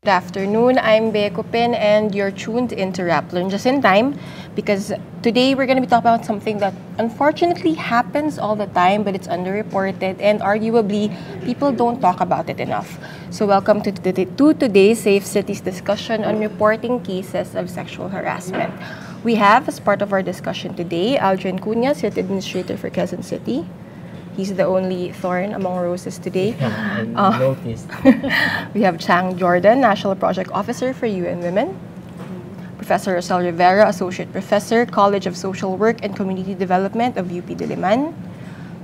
Good afternoon, I'm Bea Cupin and you're tuned into Rappler just in time because today we're going to be talking about something that unfortunately happens all the time but it's underreported and arguably people don't talk about it enough. So welcome to today's Safe Cities discussion on reporting cases of sexual harassment. We have as part of our discussion today Aldrin Cunha, City Administrator for Quezon City. He's the only thorn among roses today. I noticed. We have Chang Jordan, National Project Officer for UN Women. Professor Rosel Rivera, Associate Professor, College of Social Work and Community Development of UP Diliman.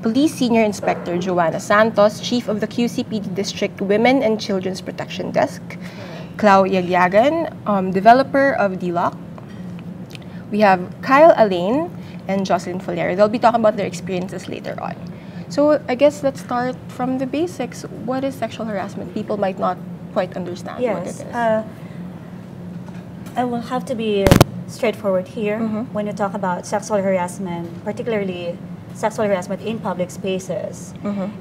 Police Senior Inspector Joanna Santos, Chief of the QCPD District Women and Children's Protection Desk. Clau Yagyagan, Developer of DLOC. We have Kyle Alain and Jocelyn Foliero. They'll be talking about their experiences later on. So I guess let's start from the basics. What is sexual harassment? People might not quite understand what it is. I will have to be straightforward here when you talk about sexual harassment, particularly sexual harassment in public spaces.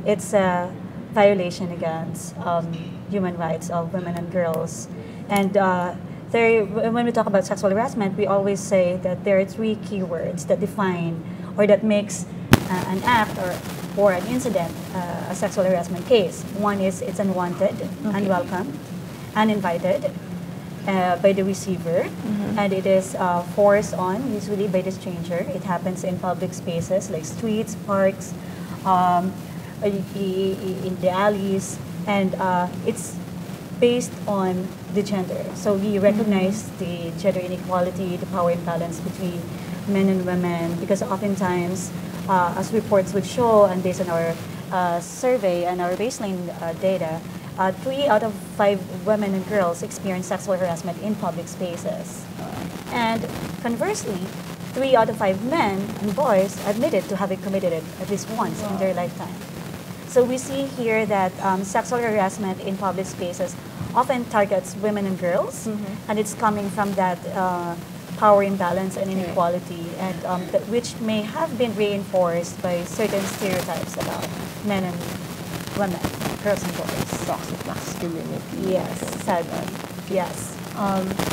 It's a violation against human rights of women and girls. And when we talk about sexual harassment, we always say that there are three keywords that define or that makes an act or an incident a sexual harassment case. One is it's unwanted, unwelcome, uninvited by the receiver, and it is forced on, usually by the stranger. It happens in public spaces like streets, parks, in the alleys, and it's based on the gender. So we recognize the gender inequality, the power imbalance between men and women, because oftentimes, as reports would show, and based on our survey and our baseline data, 3 out of 5 women and girls experience sexual harassment in public spaces. And conversely, 3 out of 5 men and boys admitted to having committed it at least once in their lifetime. So we see here that sexual harassment in public spaces often targets women and girls, and it's coming from that power imbalance and inequality, and which may have been reinforced by certain stereotypes about men and women, girls and boys. Toxic masculinity. Yes, sadly. Yes.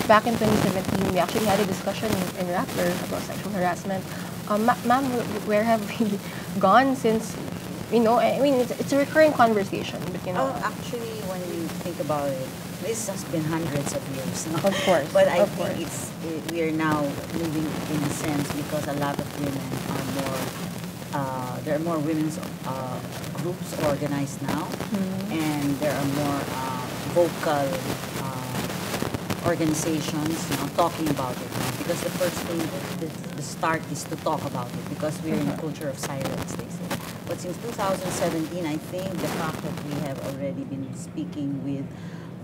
Back in 2017, we actually had a discussion in Rappler about sexual harassment. Ma'am, where have we gone since, I mean, it's a recurring conversation, but Actually, when you think about it, this has been hundreds of years. No? Of course. But I think we are now moving in a sense because a lot of women are more, there are more women's groups organized now, and there are more vocal organizations talking about it now. Because the first thing, the start is to talk about it, because we're in a culture of silence, they say. But since 2017, I think the fact that we have already been speaking with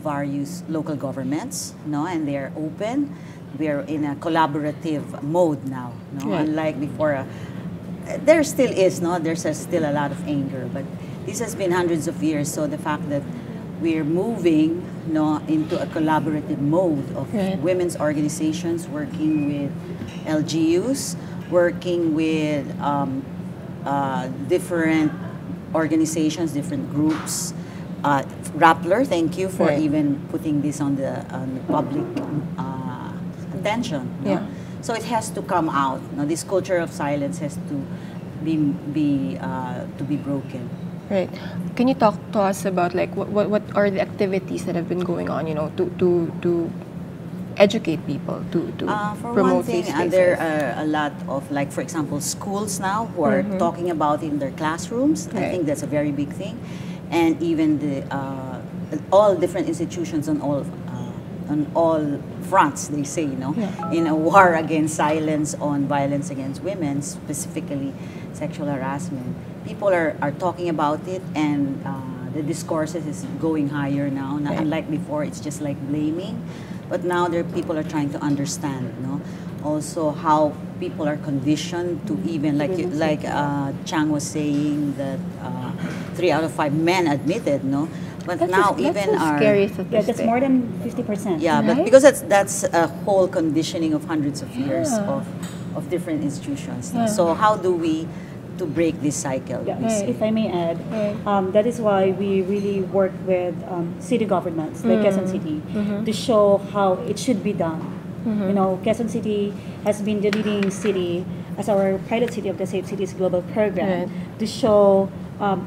various local governments, and they are open. We are in a collaborative mode now, unlike before. There still is, there's still a lot of anger, but this has been hundreds of years. So the fact that we're moving, into a collaborative mode of women's organizations working with LGUs, working with different organizations, different groups. Rappler, thank you for even putting this on the public attention. So it has to come out. This culture of silence has to be broken. Right. Can you talk to us about what are the activities that have been going on, to educate people, to for promote one thing, these spaces? there are a lot of, for example, schools now who are talking about it in their classrooms. I think that's a very big thing. And even all different institutions on all fronts, they say, in a war against silence on violence against women, specifically sexual harassment. People are talking about it, and the discourses is going higher now. Unlike before, it's just like blaming. But now people are trying to understand, also how people are conditioned to even, like Chang was saying, that 3 out of 5 men admitted, But that's now that's even a scary statistic. Yeah, that's more than 50%. Yeah, right? but because that's a whole conditioning of hundreds of years of different institutions. So how do we to break this cycle. Yeah, we say. if I may add, that is why we really work with city governments like Quezon City to show how it should be done. You know, Quezon City has been the leading city as our pilot city of the Safe Cities Global Program to show,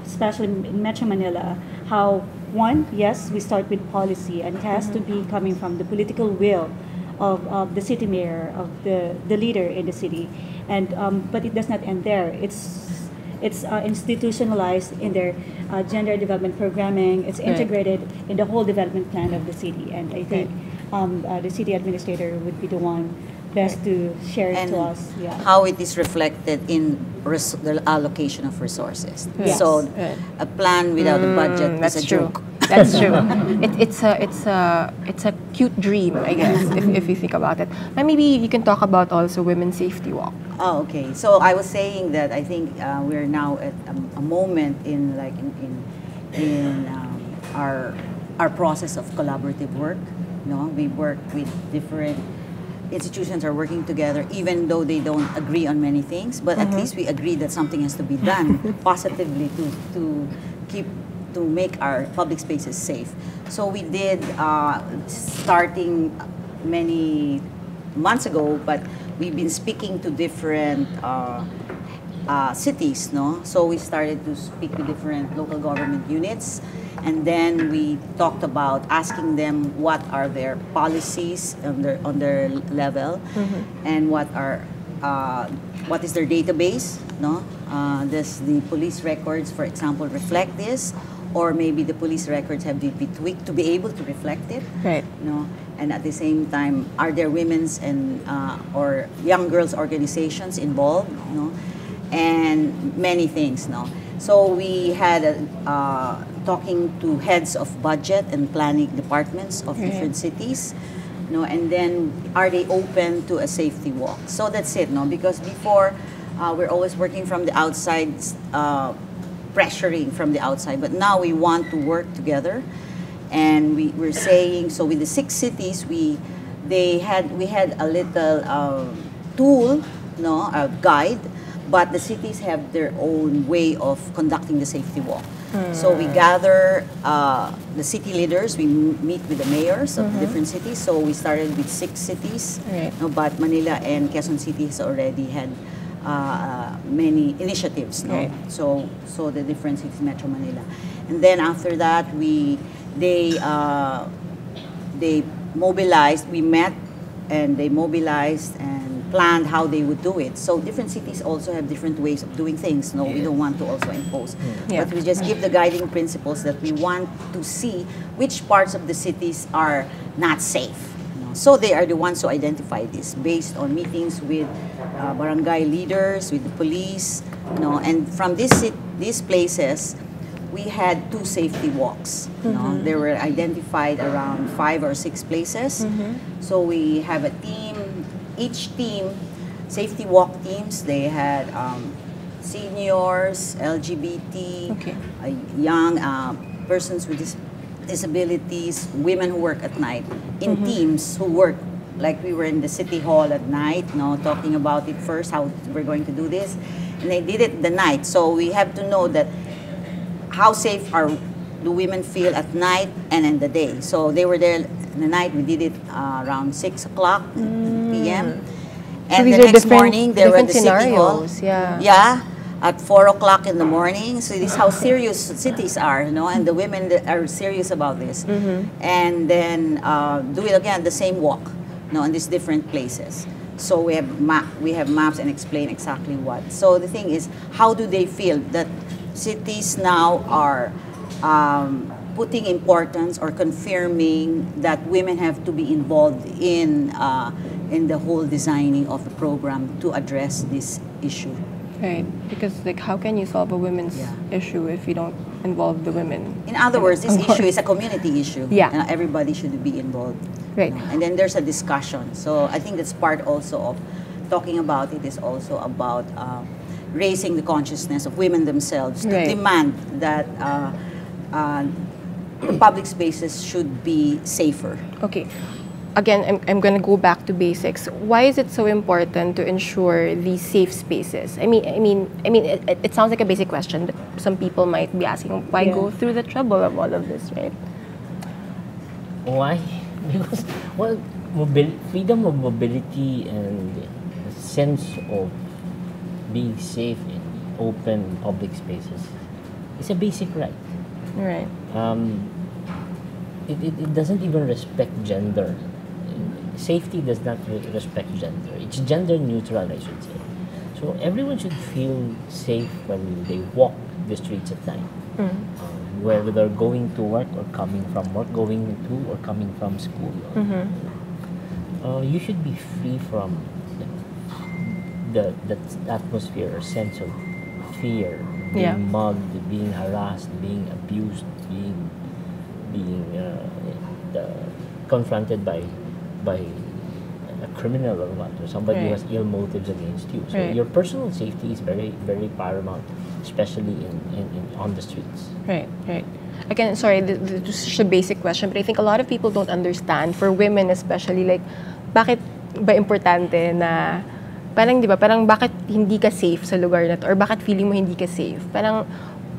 especially in Metro Manila, how one, yes, we start with policy, and it has to be coming from the political will of the city mayor, of the leader in the city, and but it does not end there. It's institutionalized in their gender development programming. It's integrated in the whole development plan of the city, and I think the city administrator would be the one best to share it to us. Yeah. How it is reflected in the allocation of resources. Yes. So a plan without a budget is a joke. That's true. It's a cute dream, I guess, if you think about it. And maybe you can talk about also Women's Safety Walk. Oh, okay. So I was saying that I think we're now at a moment in our process of collaborative work. You know, we work with different institutions are working together, even though they don't agree on many things. But at least we agree that something has to be done positively to make our public spaces safe. So we did starting many months ago, but we've been speaking to different cities, no? So we started to speak to different local government units, and then we talked about asking them what are their policies on their level, and what is their database, no? Does the police records, for example, reflect this? Or maybe the police records have to be tweaked to be able to reflect it. Right. No, and at the same time, are there women's and or young girls organizations involved? No, and many things. No, so we had talking to heads of budget and planning departments of different cities. No, and then are they open to a safety walk? So that's it. No, because before we're always working from the outside. Pressuring from the outside, but now we want to work together, and we're saying so with the 6 cities we had a little tool, no, a guide, but the cities have their own way of conducting the safety walk. So we gather the city leaders, we meet with the mayors of the different cities. So we started with 6 cities, no, but Manila and Quezon City has already had many initiatives, no? Right. So the different cities, Metro Manila, and then after that they mobilized. We met, and they mobilized and planned how they would do it. So different cities also have different ways of doing things. No, we don't want to also impose, but we just give the guiding principles that we want to see which parts of the cities are not safe. So they are the ones who identify this based on meetings with barangay leaders, with the police, you know, and from these places, we had 2 safety walks. You know, they were identified around 5 or 6 places. So we have a team. Each team, safety walk teams, they had seniors, LGBT, young persons with disabilities, women who work at night, in teams who work, like we were in the city hall at night, you know, talking about it first, how we're going to do this, and they did it the night. So we have to know that how safe do women feel at night and in the day. So they were there in the night. We did it around 6 o'clock p.m. And so the next morning, there were the scenarios. City hall. Yeah. At 4 o'clock in the morning. So this is how serious cities are, you know, and the women that are serious about this. And then do it again, the same walk, you know, in these different places. So we have maps and explain exactly what. So the thing is, how do they feel that cities now are putting importance or confirming that women have to be involved in the whole designing of the program to address this issue. Right, because like how can you solve a women's issue if you don't involve the women? In other words, this issue is a community issue. Yeah. And everybody should be involved. Right. You know? And then there's a discussion. So I think that's part also of talking about it is also about raising the consciousness of women themselves to demand that the public spaces should be safer. Okay. again, I'm going to go back to basics. Why is it so important to ensure these safe spaces? It sounds like a basic question, but some people might be asking, why go through the trouble of all of this, right? Why? Because, well, freedom of mobility and the sense of being safe in open public spaces is a basic right. Right. It doesn't even respect gender. Safety does not respect gender. It's gender neutral, I should say. So everyone should feel safe when they walk the streets at night. Whether they're going to work or coming from work, going to or coming from school. You should be free from that atmosphere or sense of fear, being mugged, being harassed, being abused, being confronted by a criminal or what, or somebody who has ill motives against you. So your personal safety is very, very paramount, especially on the streets. Right. Again, sorry, this is just a basic question, but I think a lot of people don't understand, for women especially, like, bakit ba importante na, parang, di ba, parang bakit hindi ka safe sa lugar na to, or bakit feeling mo hindi ka safe? Parang,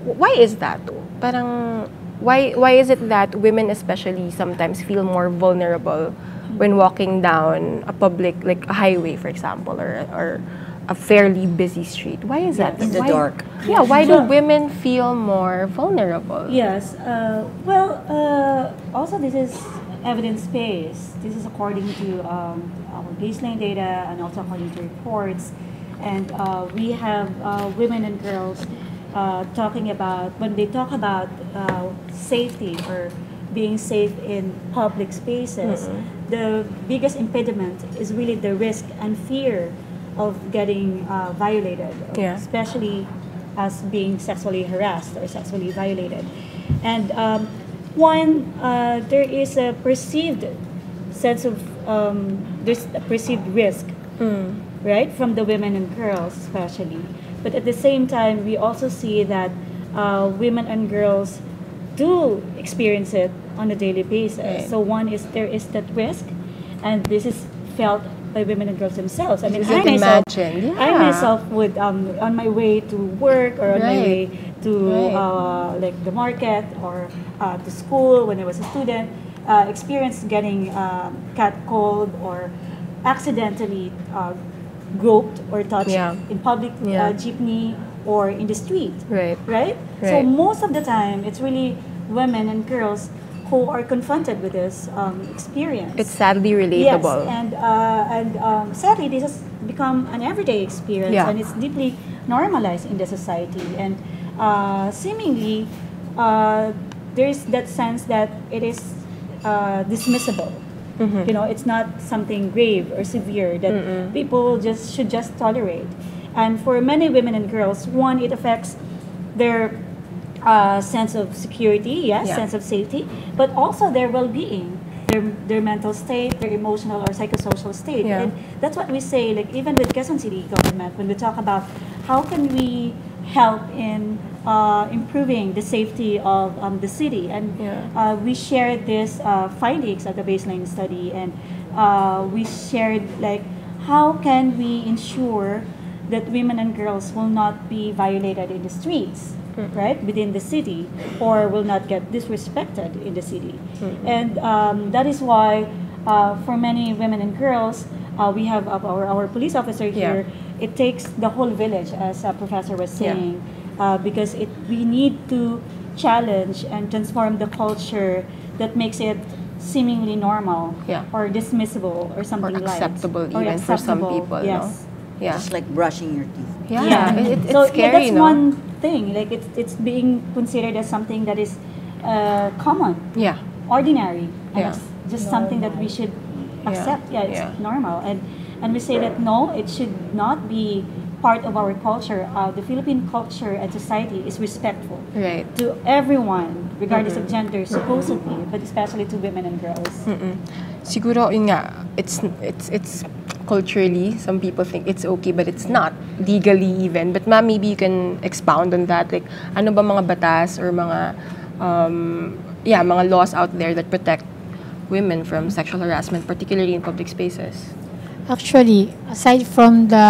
why is that? Parang, why is it that women especially sometimes feel more vulnerable when walking down a public, like a highway, for example, or a fairly busy street? Why is that? In the dark. Yeah, why do women feel more vulnerable? Yes. Also this is evidence-based. This is according to our baseline data and also according to reports. And we have women and girls talking about, when they talk about safety or being safe in public spaces, the biggest impediment is really the risk and fear of getting violated, especially as being sexually harassed or sexually violated. And there is a perceived sense of, there's a perceived risk, right, from the women and girls especially. But at the same time, we also see that women and girls do experience it on a daily basis. Right. So there is that risk, and this is felt by women and girls themselves. I mean, I myself would, on my way to work or on my way to like the market or to school when I was a student, experience getting catcalled or accidentally groped or touched in public jeepney or in the street. Right? So most of the time, it's really women and girls who are confronted with this experience. It's sadly relatable. Yes, and sadly, this has become an everyday experience, and it's deeply normalized in the society. And seemingly, there's that sense that it is dismissible. You know, it's not something grave or severe that people should just tolerate. And for many women and girls, one, it affects their sense of security, sense of safety, but also their well-being, their mental state, their emotional or psychosocial state. And that's what we say, like even with Quezon City government, when we talk about how can we help in improving the safety of the city. And we shared this findings of the baseline study, and we shared like how can we ensure that women and girls will not be violated in the streets, right, within the city, or will not get disrespected in the city. And that is why for many women and girls, we have our police officer here. It takes the whole village, as a professor was saying, because we need to challenge and transform the culture that makes it seemingly normal or dismissible or something or acceptable light. Even for some people. Yes. No? Just like brushing your teeth. It's so scary, that's one thing. Like it's being considered as something that is common, ordinary, and it's just something that we should accept. It's normal, and we say that no, it should not be part of our culture. The Philippine culture and society is respectful to everyone, regardless of gender, supposedly, but especially to women and girls. Siguro, yun nga, it's culturally, some people think it's okay, but it's not legally even. But ma'am, maybe you can expound on that. Like, ano ba mga batas or mga mga laws out there that protect women from sexual harassment, particularly in public spaces? Actually, aside from the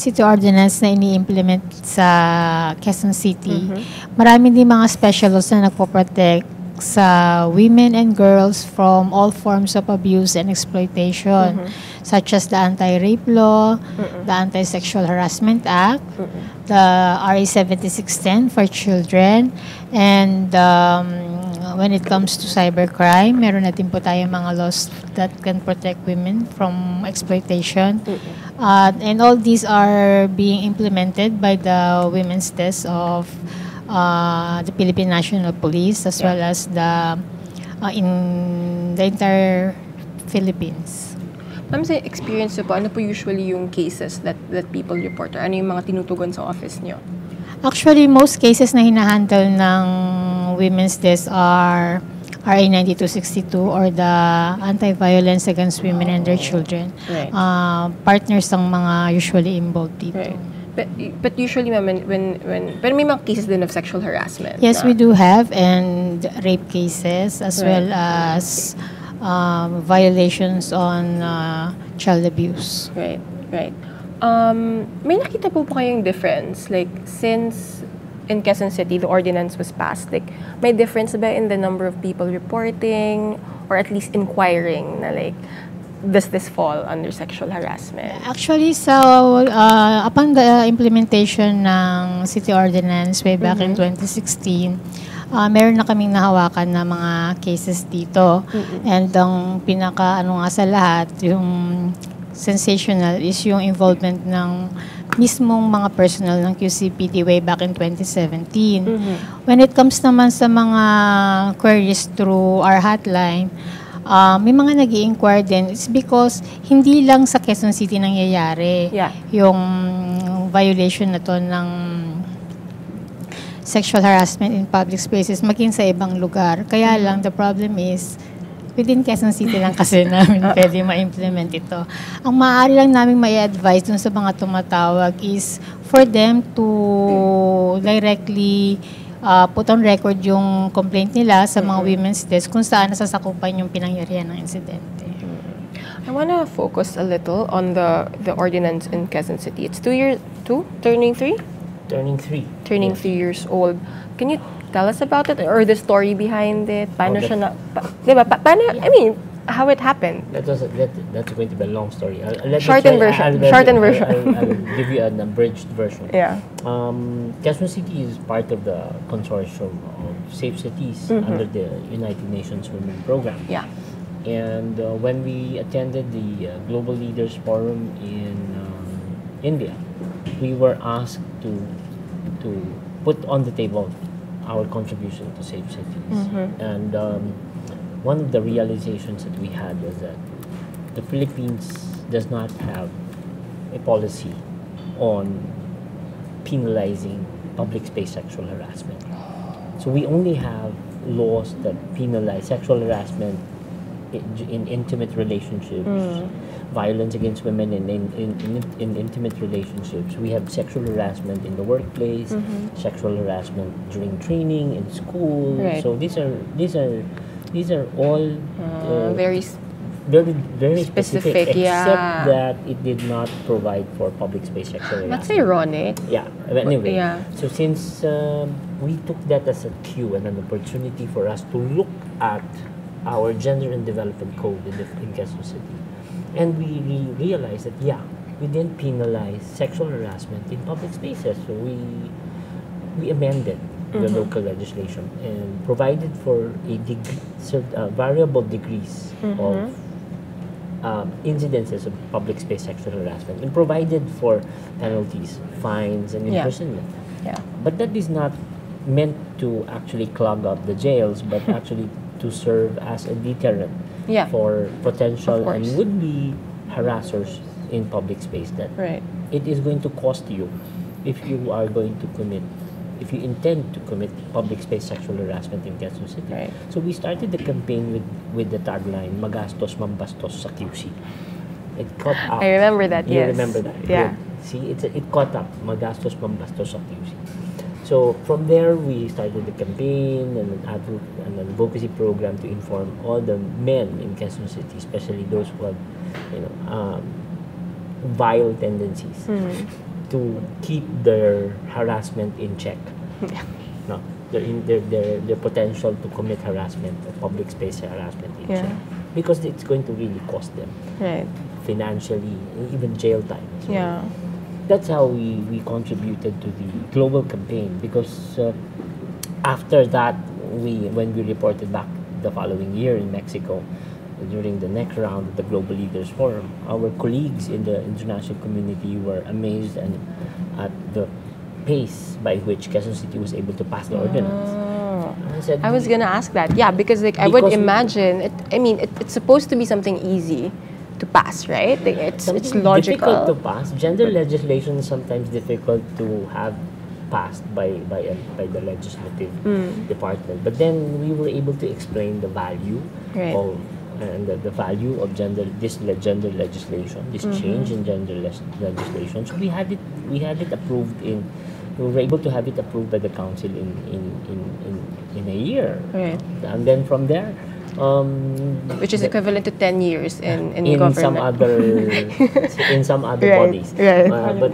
city ordinance na ini-implement sa Quezon City, marami din mga special laws na nagpo-protect sa women and girls from all forms of abuse and exploitation, such as the Anti-Rape Law, the Anti-Sexual Harassment Act, the RA 7610 for children, and when it comes to cybercrime, meron natin po tayong mga laws that can protect women from exploitation. And all these are being implemented by the Women's Desk of the Philippine National Police, as well as the in the entire Philippines. Ma'am, sa experience niyo po, ano po usually yung cases that people report? Or ano yung mga tinutugon sa office niyo? Actually, most cases na hinahandle ng Women's Desk are RA 9262 or the Anti-Violence Against Women and Their Children. Right. Partners ang mga usually involved dito. Right. But usually, ma'am, pero may mga cases din of sexual harassment. Yes, we do have, and rape cases as well as violations on child abuse. Right. May nakita po kayong difference? Like, since in Quezon City, the ordinance was passed, like, may difference ba in the number of people reporting or at least inquiring na like, does this fall under sexual harassment? Actually, so upon the implementation ng city ordinance way back in 2016, meron na kaming nahawakan na mga cases dito. And ang pinaka ano nga sa lahat, yung sensational is yung involvement ng mismong mga personnel ng QCPD way back in 2017. When it comes naman sa mga queries through our hotline, may mga nag-i-inquire din. It's because hindi lang sa Quezon City nangyayari yung violation na to ng sexual harassment in public spaces, maging sa ibang lugar. Kaya lang, the problem is, within Quezon City lang kasi namin pwede ma-implement ito. Ang maaari lang namin mai-advise dun sa mga tumatawag is for them to directly put on record yung complaint nila sa mga Women's Desk kung saan nasasakupan yung pinangyarihan ng insidente. I want to focus a little on the ordinance in Quezon City. It's 2 years, turning 3? Turning 3. Turning 3 years old. Can you tell us about it or the story behind it? Paano siya na, diba? Paano, I mean, how it happened? That's going to be a long story. Shortened version. I'll give you an abridged version. Yeah. Quezon City is part of the consortium of Safe Cities under the United Nations Women Program. Yeah. And when we attended the Global Leaders Forum in India, we were asked to put on the table our contribution to Safe Cities. And one of the realizations that we had was that the Philippines does not have a policy on penalizing public space sexual harassment. So we only have laws that penalize sexual harassment in intimate relationships, violence against women in intimate relationships. We have sexual harassment in the workplace, sexual harassment during training in school. Right. So these are all Very very specific, yeah. except that it did not provide for public space sexual harassment. That's ironic. Yeah. Anyway, Yeah. so since we took that as a cue and an opportunity for us to look at our gender and development code in Quezon City, and we realized that we didn't penalize sexual harassment in public spaces. So we amended the local legislation and provided for variable degrees of incidences of public space sexual harassment, and provided for penalties, fines, and imprisonment. Yeah. But that is not meant to actually clog up the jails, but actually to serve as a deterrent for potential and would-be harassers in public space, that it is going to cost you if you intend to commit public space sexual harassment in Quezon City. Right. So we started the campaign with the tagline, "Magastos, mambastos sa QC." It caught up. I remember that, You yes. remember that? Yeah. Good. See, it caught up. Magastos, mambastos sa QC. So from there, we started the campaign and an advocacy program to inform all the men in Quezon City, especially those who have, vile tendencies, to keep their harassment in check. No, their potential to commit harassment, public space harassment in check, because it's going to really cost them, financially, even jail time. So that's how we contributed to the global campaign, because after that, when we reported back the following year in Mexico, during the next round of the Global Leaders Forum, our colleagues in the international community were amazed at the pace by which Quezon City was able to pass the ordinance. I was gonna ask that, because I would imagine it. I mean, it's supposed to be something easy to pass, right? It's logical. Difficult to pass. Gender legislation is sometimes difficult to have passed by the legislative department. But then we were able to explain the value of the value of gender legislation, this change in gender legislation. So we had it approved we were able to have it approved by the council in a year. And then from there, which is equivalent to 10 years in government. In some other bodies. But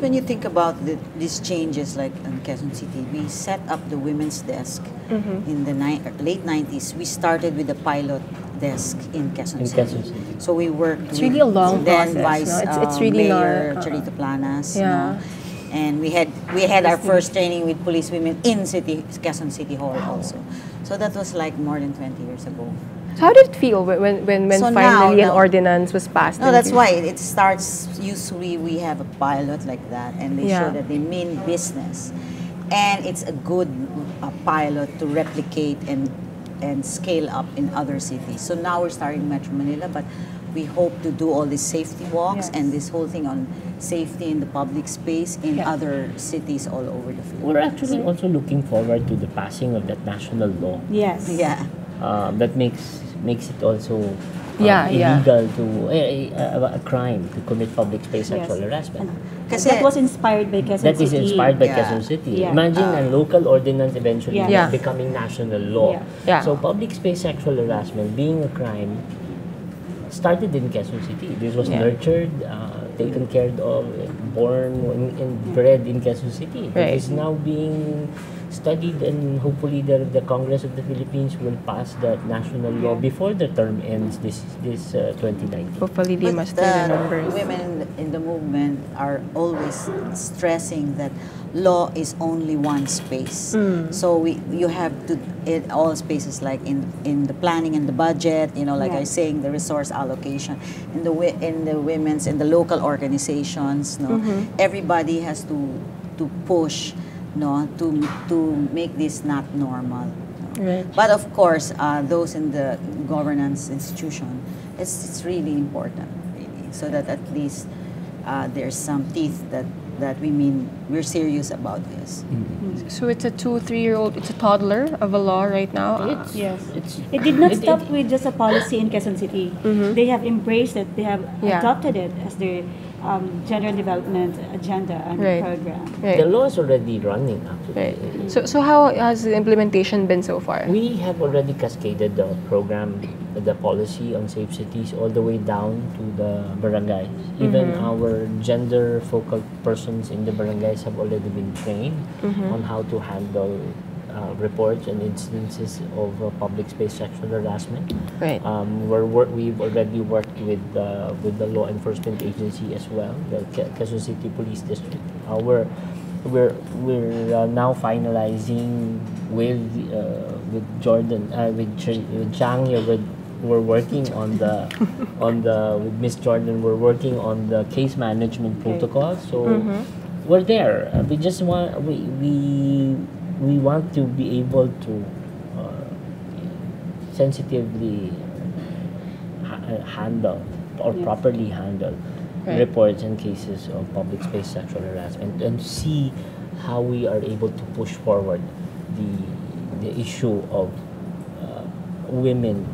when you think about these changes, like in Quezon City, we set up the women's desk in the late 90s. We started with a pilot desk in Quezon City. So we worked with really a long then process, Vice it's really Mayor Charito Planas. And we had our first training with police women in Quezon City Hall also. So that was like more than 20 years ago. So how did it feel when finally an ordinance was passed? No, that's why it starts. Usually we have a pilot like that, and they show that they mean business, and it's a good pilot to replicate and scale up in other cities. So now we're starting Metro Manila, but we hope to do all these safety walks and this whole thing on safety in the public space in other cities all over the Philippines. We're actually also looking forward to the passing of that national law. Yes. Yeah. That makes it also illegal to a crime to commit public space sexual harassment. Because that was inspired by Quezon City. That is inspired by Quezon City. Imagine a local ordinance eventually becoming national law. So public space sexual harassment being a crime started in Quezon City. This was nurtured, taken care of, born and bred in Quezon City. It is now being studied, and hopefully the Congress of the Philippines will pass that national law before the term ends this 2019. Hopefully they must do the numbers. Women in the movement are always stressing that law is only one space. So you have to in all spaces, like in the planning and the budget, like I was saying, the resource allocation, in the women's, in the local organizations, everybody has to push, to make this not normal. But of course, those in the governance institution, it's really important, really, so that at least there's some teeth that we mean we're serious about this. So it's a 2-3-year-old, it's a toddler of a law right now. It did not stop with just a policy in Quezon City. They have embraced it. They have adopted it as their gender development agenda and program. The law is already running, actually. So how has the implementation been so far? We have already cascaded the program, the policy on safe cities, all the way down to the barangays. Even our gender focal persons in the barangays have already been trained on how to handle reports and instances of public space sexual harassment. We've already worked with the law enforcement agency as well, the Quezon City Police District. We're now finalizing with Jordan, with Chang here. We're working on with Miss Jordan. We're working on the case management protocol. So we're there. We just want we want to be able to sensitively handle or properly handle reports and cases of public space sexual harassment, and see how we are able to push forward the issue of women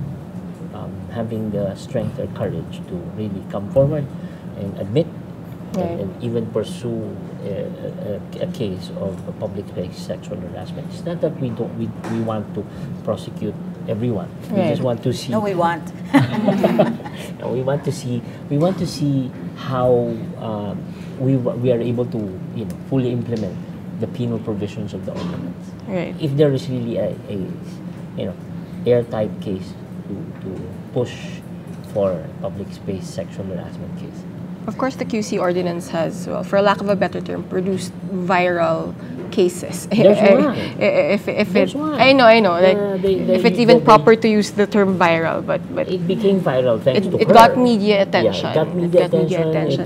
having the strength or courage to really come forward and admit Right. and even pursue a case of a public place sexual harassment. It's not that we don't we want to prosecute everyone. We Right. just want to see. No, we want. No, we want to see how we are able to fully implement the penal provisions of the ordinance. Right. If there is really a airtight case to push for public space sexual harassment case. Of course, the QC ordinance has, well, for lack of a better term, produced viral cases. There's one. If There's it, one. I know. Like, They- if it's they- even they- proper to use the term viral, but It became viral thanks to it her. got media attention. Yeah, it got media attention.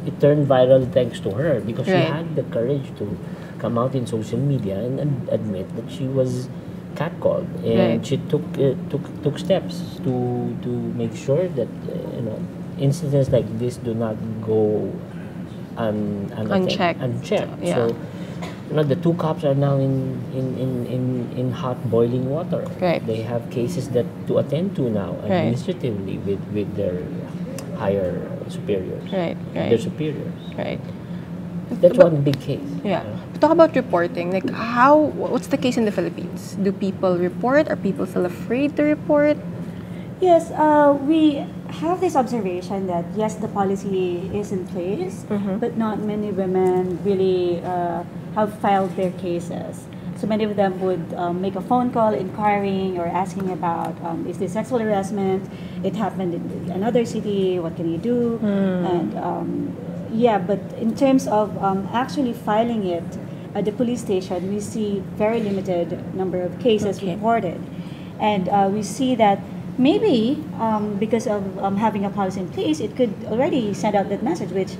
It turned viral thanks to her because she Right. had the courage to come out in social media and admit that she was catcalled, and Right. she took steps to make sure that incidents like this do not go Unchecked. Yeah. So the two cops are now in hot boiling water. Right. They have cases that to attend to now Right. administratively with their higher superiors. Right, right. Their superiors. Right. That's one big case. Yeah. But talk about reporting. Like, what's the case in the Philippines? Do people report? Are people still afraid to report? Yes, we have this observation that yes, the policy is in place, but not many women really have filed their cases. So many of them would make a phone call inquiring or asking about is this sexual harassment? It happened in another city. What can you do? And yeah, but in terms of actually filing it at the police station, we see very limited number of cases reported, and we see that. Maybe because of having a policy in place, it could already send out that message, which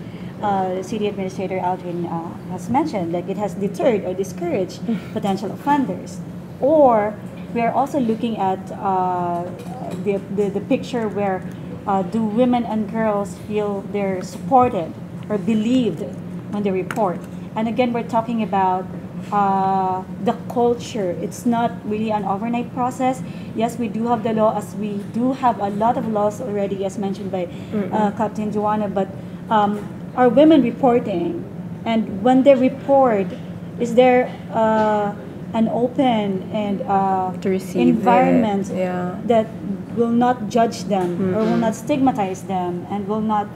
City Administrator Aldrin has mentioned, like it has deterred or discouraged potential offenders. Or we are also looking at the picture where do women and girls feel they're supported or believed when they report. And again, we're talking about the culture. It's not really an overnight process. Yes, we do have the law, as we do have a lot of laws already, as mentioned by Captain Joanna, but are women reporting? And when they report, is there an open and To receive environment it. Yeah. that will not judge them or will not stigmatize them and will not,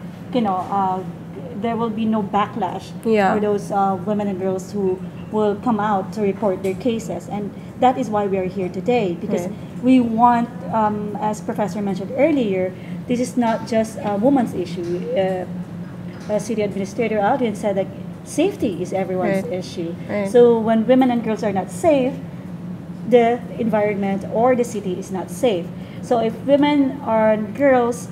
there will be no backlash Yeah. for those women and girls who will come out to report their cases. And that is why we are here today, because Right. we want, as Professor mentioned earlier, this is not just a woman's issue. City Administrator Aldrin said that safety is everyone's Right. issue. Right. So when women and girls are not safe, the environment or the city is not safe. So if women or girls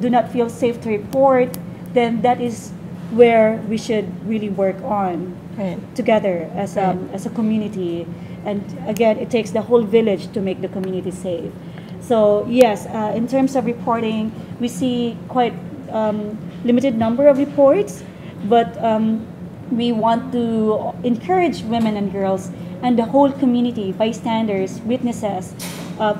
do not feel safe to report, then that is where we should really work on Right. together as a community. And again, it takes the whole village to make the community safe. So yes, in terms of reporting, we see quite limited number of reports, but we want to encourage women and girls and the whole community, bystanders, witnesses,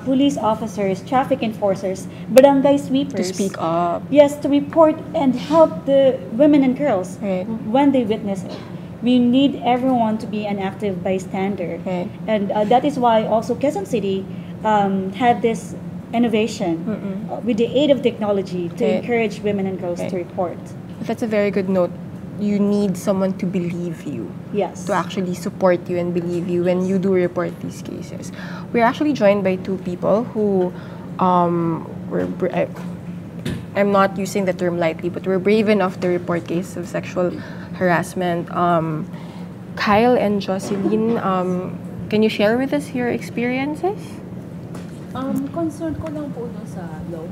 police officers, traffic enforcers, barangay sweepers. To speak up. Yes, to report and help the women and girls Right. when they witness it. We need everyone to be an active bystander. Right. And that is why also Quezon City had this innovation with the aid of technology to Right. encourage women and girls Right. to report. That's a very good note. You need someone to believe you. Yes. To actually support you and believe you when you do report these cases. We're actually joined by two people who I'm not using the term lightly, but we're brave enough to report cases of sexual harassment. Kyle and Jocelyn, can you share with us your experiences? Concern ko lang po dun sa law,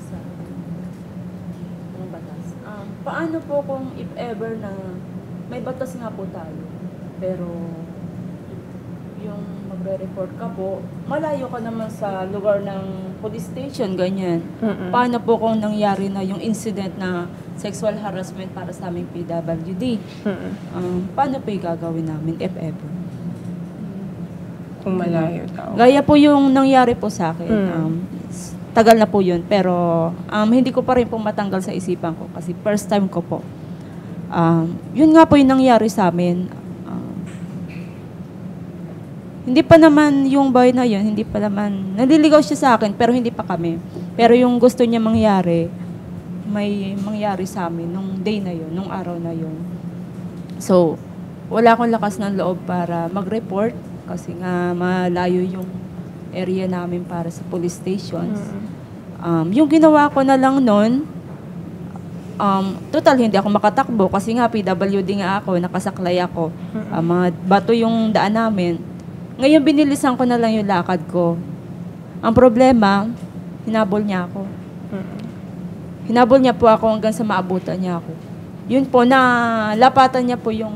sa ng batas. Paano po kung if ever na may batas nga po tayo, pero yung magre-report ka po, malayo ka naman sa lugar ng police station, ganyan. Paano po kung nangyari na yung incident na sexual harassment para sa aming PWD? Paano po yung gagawin namin if ever? Kung malayo daw. Gaya po yung nangyari po sa akin. tagal na po yun. Pero hindi ko pa rin po matanggal sa isipan ko kasi first time ko po. Yun nga po yung nangyari sa amin. Hindi pa naman yung boy na yun, hindi pa naman, naliligaw siya sa akin, pero hindi pa kami. Pero yung gusto niya mangyari, may mangyari sa amin nung day na yun, nung araw na yun. So, wala akong lakas ng loob para mag-report kasi nga malayo yung area namin para sa police stations. Yung ginawa ko na lang nun, total hindi ako makatakbo kasi nga PWD nga ako, nakasaklay ako. Mga bato yung daan namin. Ngayon, binilisan ko na lang yung lakad ko. Ang problema, hinabol niya ako. Hinabol niya po ako hanggang sa maabutan niya ako. Yun po, lapatan niya po yung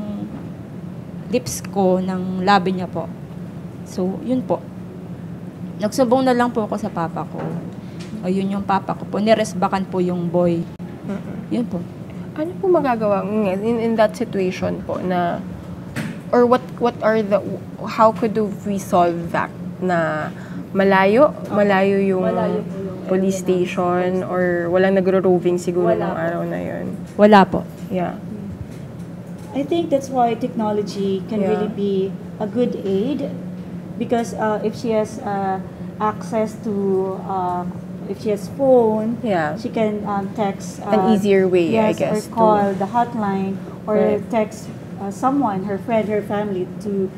lips ko ng labi niya po. So, yun po. Nagsumbong na lang po ako sa papa ko. Ayun yung papa ko po. Niresbakan po yung boy. Yun po. Ano po magagawa in that situation po na, or what are the, how could we solve that na malayo yung police station or walang nagro-roving siguro ng araw na yun? Wala po. Yeah. I think that's why technology can really be a good aid because if she has access to if she has phone, she can text an easier way, I yes, guess, or call the hotline or text someone, her friend, her family, to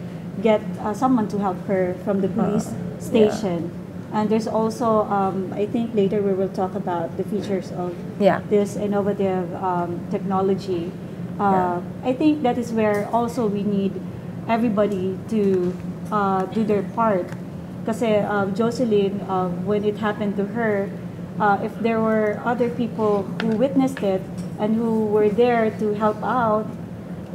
get someone to help her from the police station. And there's also, I think later we will talk about the features of this innovative technology. I think that is where also we need everybody to do their part. Kasi Jocelyn, when it happened to her, if there were other people who witnessed it and who were there to help out,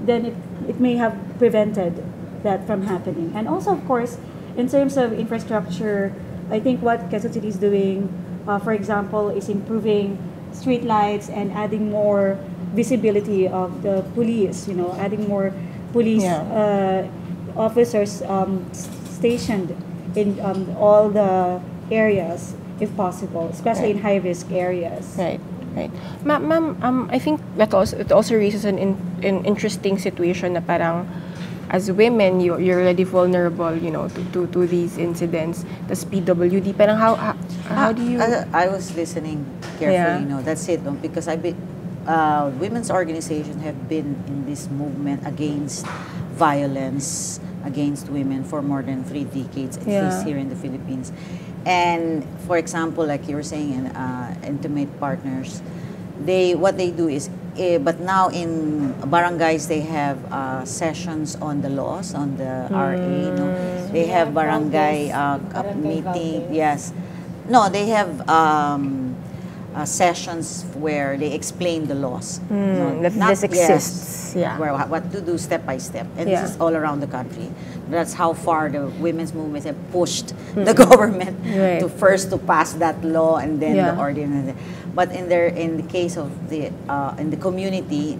then it may have prevented that from happening. And also, of course, in terms of infrastructure, I think what Quezon City is doing, for example, is improving street lights and adding more visibility of the police, adding more police officers stationed in all the areas, if possible, especially in high-risk areas. Right. Ma'am, I think it also raises an interesting situation na parang as women, you're already vulnerable, to these incidents. The PWD, parang how do you? I was listening carefully. That's it. Because women's organizations have been in this movement against violence against women for more than 3 decades, at least here in the Philippines. And for example, like you were saying, intimate partners, what they do is, but now in barangays they have sessions on the laws, on the RA. They have barangay meeting. Yes, no, they have sessions where they explain the laws. This exists. Where, what to do step by step. And this is all around the country. That's how far the women's movements have pushed the government to first to pass that law and then the ordinance. But in the case of the in the community,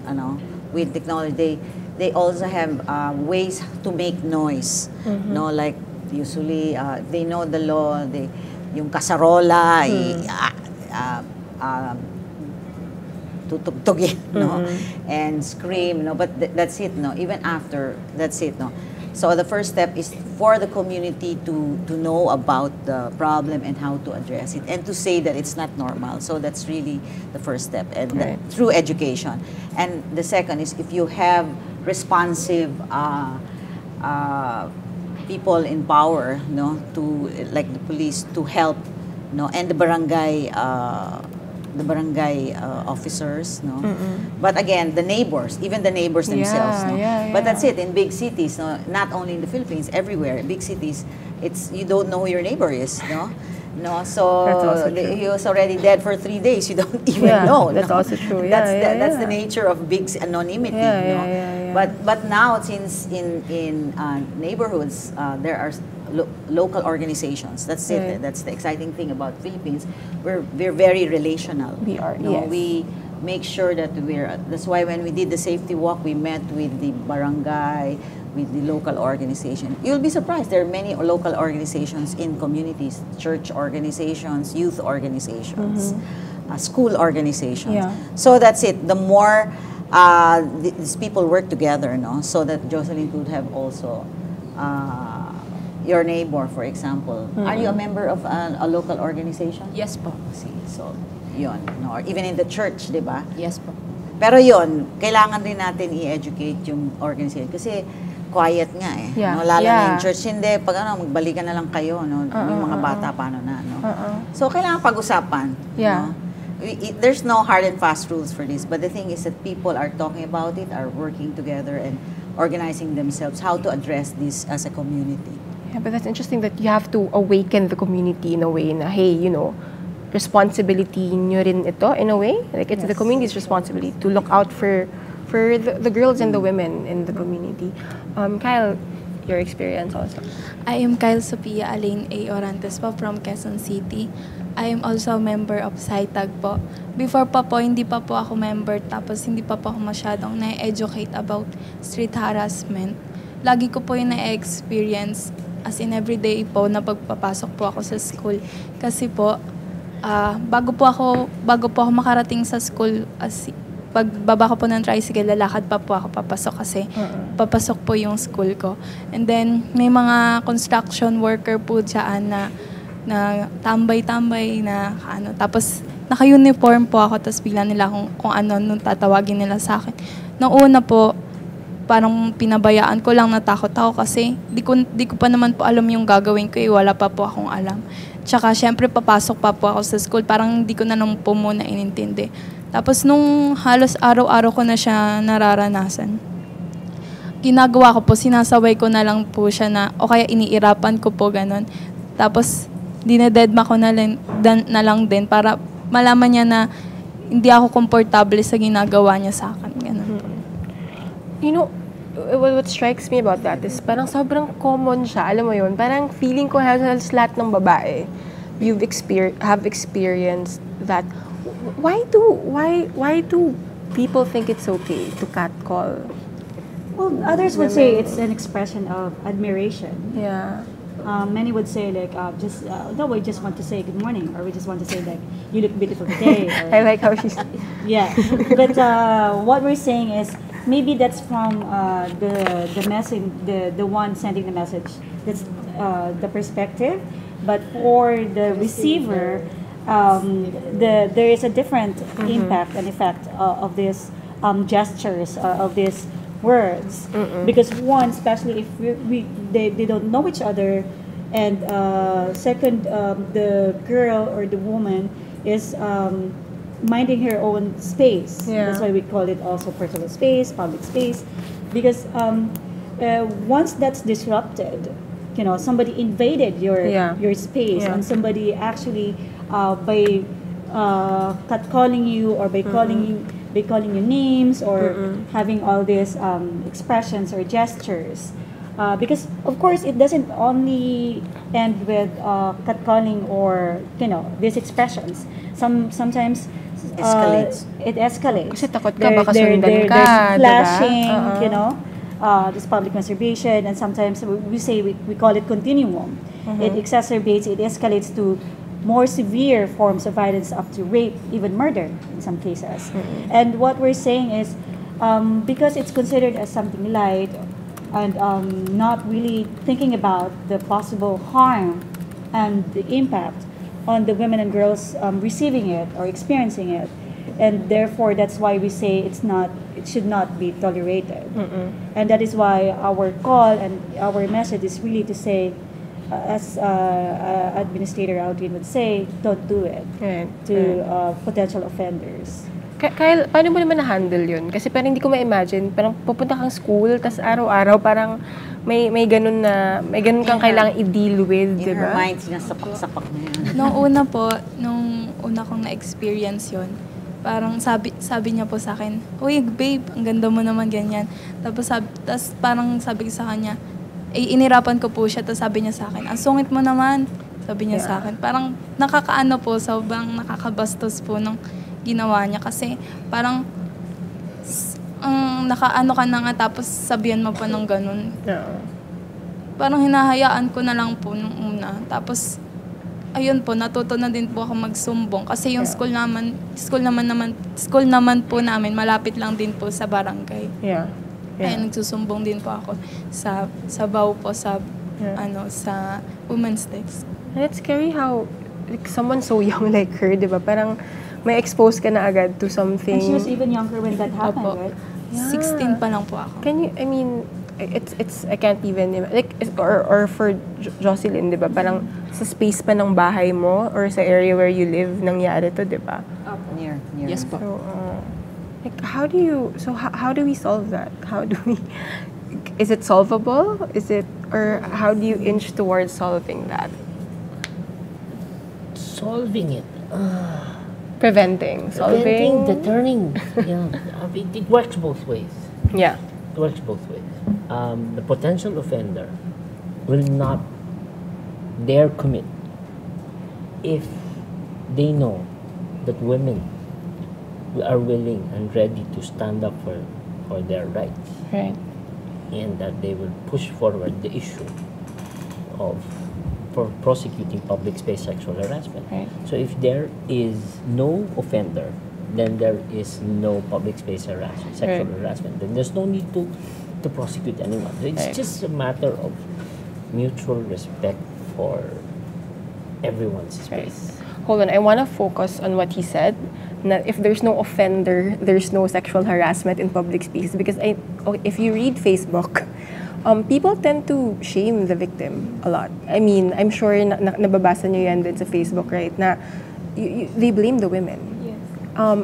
with technology, they also have ways to make noise. Like usually they know the law. Yung kasarola, tutugtugin, and scream, but that's it, even after, that's it, So the first step is for the community to know about the problem and how to address it and to say that it's not normal. So that's really the first step, and through education. And the second is if you have responsive people in power, to like the police to help, and the barangay officers, but again the neighbors, even the neighbors themselves, but that's it in big cities, not only in the Philippines, everywhere, big cities, you don't know who your neighbor is, so he was already dead for 3 days, you don't even know. That's also true. That's the nature of big anonymity. But now, since in neighborhoods there are local organizations. That's it. That's the exciting thing about Philippines. We're very relational. We are. make sure that that's why when we did the safety walk, we met with the barangay, with the local organization. You'll be surprised. There are many local organizations in communities, church organizations, youth organizations, school organizations. Yeah. So that's it. The more these people work together, no, so that Jocelyn could have also your neighbor, for example. Are you a member of a local organization? Yes po. See, so yun, no? Or even in the church, di ba? Yes po. Pero yun, kailangan rin natin i-educate yung organization kasi quiet nga eh. Yeah. No? Lalo na Yeah. yung church, hindi, pag magbalikan na lang kayo, no? Yung mga bata, paano na, no? So, kailangan pag-usapan. Yeah. No? There's no hard and fast rules for this, but the thing is that people are talking about it, are working together and organizing themselves how to address this as a community. Yeah, but that's interesting that you have to awaken the community in a way na, hey, you know, responsibility nyo rin ito in a way. Like, it's the community's responsibility to look out for the girls and the women in the community. Kyle, your experience also. I am Kyle Sophia Alain A. Orantes po from Quezon City. I am also a member of SciTag po. Before pa po, hindi pa po ako member, tapos hindi pa po ako masyadong na-educate about street harassment. Lagi ko po yung na-experience as in everyday po na pagpapasok po ako sa school. Kasi po, bago po ako makarating sa school, pagbaba ko po ng tricycle, lalakad pa po ako papasok kasi papasok po yung school ko. And then, may mga construction worker po dyan na tambay-tambay na ano. Tapos, naka-uniform po ako, tapos bigla nila kung ano nung tatawagin nila sa akin. Noong una po, parang pinabayaan ko lang, natakot ako kasi di ko pa naman po alam yung gagawin ko eh, wala pa po akong alam. Tsaka, syempre, papasok pa po ako sa school, parang di ko na nung po muna inintindi. Tapos nung halos araw-araw ko na siya nararanasan, ginagawa ko po, sinasaway ko na lang po siya na, o kaya iniirapan ko po ganun. Tapos dinededma ko na lang din para malaman niya na hindi ako komportable sa ginagawa niya sa akin. Ganun. You know, what strikes me about that is parang sobrang common siya. Alam mo yun, parang feeling ko halos lahat ng babae have experienced that. Why do people think it's okay to catcall? Well, others would say it's an expression of admiration. Yeah. Many would say like no, we just want to say good morning, or we just want to say like you look beautiful today. Or, I like how she's. yeah, but what we're saying is maybe that's from the message, the one sending the message. That's the perspective, but for the receiver, there is a different impact and effect of these gestures of these words, because one, especially if they don't know each other, and second, the girl or the woman is minding her own space. Yeah. That's why we call it also personal space, public space, because once that's disrupted, you know, somebody invaded your space, and somebody actually by catcalling you, or by calling you names, or having all these expressions or gestures. Because of course it doesn't only end with catcalling or, you know, these expressions. Sometimes it escalates. Kasi takot ka, baka sundan ka, there's flashing, diba? you know, this public masturbation, and sometimes we call it continuum. It exacerbates, it escalates to more severe forms of violence, up to rape, even murder in some cases. And what we're saying is, because it's considered as something light, and not really thinking about the possible harm and the impact on the women and girls receiving it or experiencing it, and therefore that's why we say it should not be tolerated. And that is why our call and our message is really to say, as Administrator Aldrin would say, don't do it to potential offenders. Kyle, paano mo naman na-handle yun? Kasi parang hindi ko ma-imagine, parang pupunta kang school, tas araw-araw parang may ganun kang kailangan i-deal with, di ba? In her mind, sinasapak-sapak na yun. Nung una kong na-experience yun, parang sabi niya po sa akin, uy, babe, ang ganda mo naman, ganyan. Tapos parang sabi ko sa kanya, inirapan ko po siya, tapos sabi niya sa akin, ang sungit mo naman, sabi niya sa akin. Parang nakakaano po, sobrang nakakabastos po nung ginawa niya kasi parang ang nakaano ka na nga tapos sabihan mo pa ng ganun. Yeah. Parang hinahayaan ko na lang po nung una. Tapos, ayun po, natuto na din po ako magsumbong. Kasi yung school naman po namin, malapit lang din po sa barangay. Yeah. Kaya nagsusumbong din po ako sa BAW po, sa Women's Desk. And it's scary how, like, someone so young like her, di ba? Parang may expose ka na agad to something. And she was even younger when that happened, Opo. right? Yeah. 16 pa lang po ako. Can you, I mean, it's I can't even, like, or for Jocelyn, di ba? Parang sa space pa ng bahay mo or sa area where you live, nangyari to, di ba? Near. Yes po. So, like, how do we solve that? How do we, is it solvable? Or how do you inch towards solving that? Solving it. Preventing, Preventing, deterring. It works both ways. Yeah. It works both ways. The potential offender will not dare commit if they know that women are willing and ready to stand up for their rights. Right. And that they will push forward the issue of prosecuting public space sexual harassment. Right. So if there is no offender, then there is no public space harassment, sexual harassment. Then there's no need to prosecute anyone. So it's just a matter of mutual respect for everyone's space. Hold on, I want to focus on what he said. Na if there's no offender, there's no sexual harassment in public spaces. Because if you read Facebook, people tend to shame the victim a lot. I mean, I'm sure nababasa nyo yan din sa Facebook, right? Na they blame the women. Yes.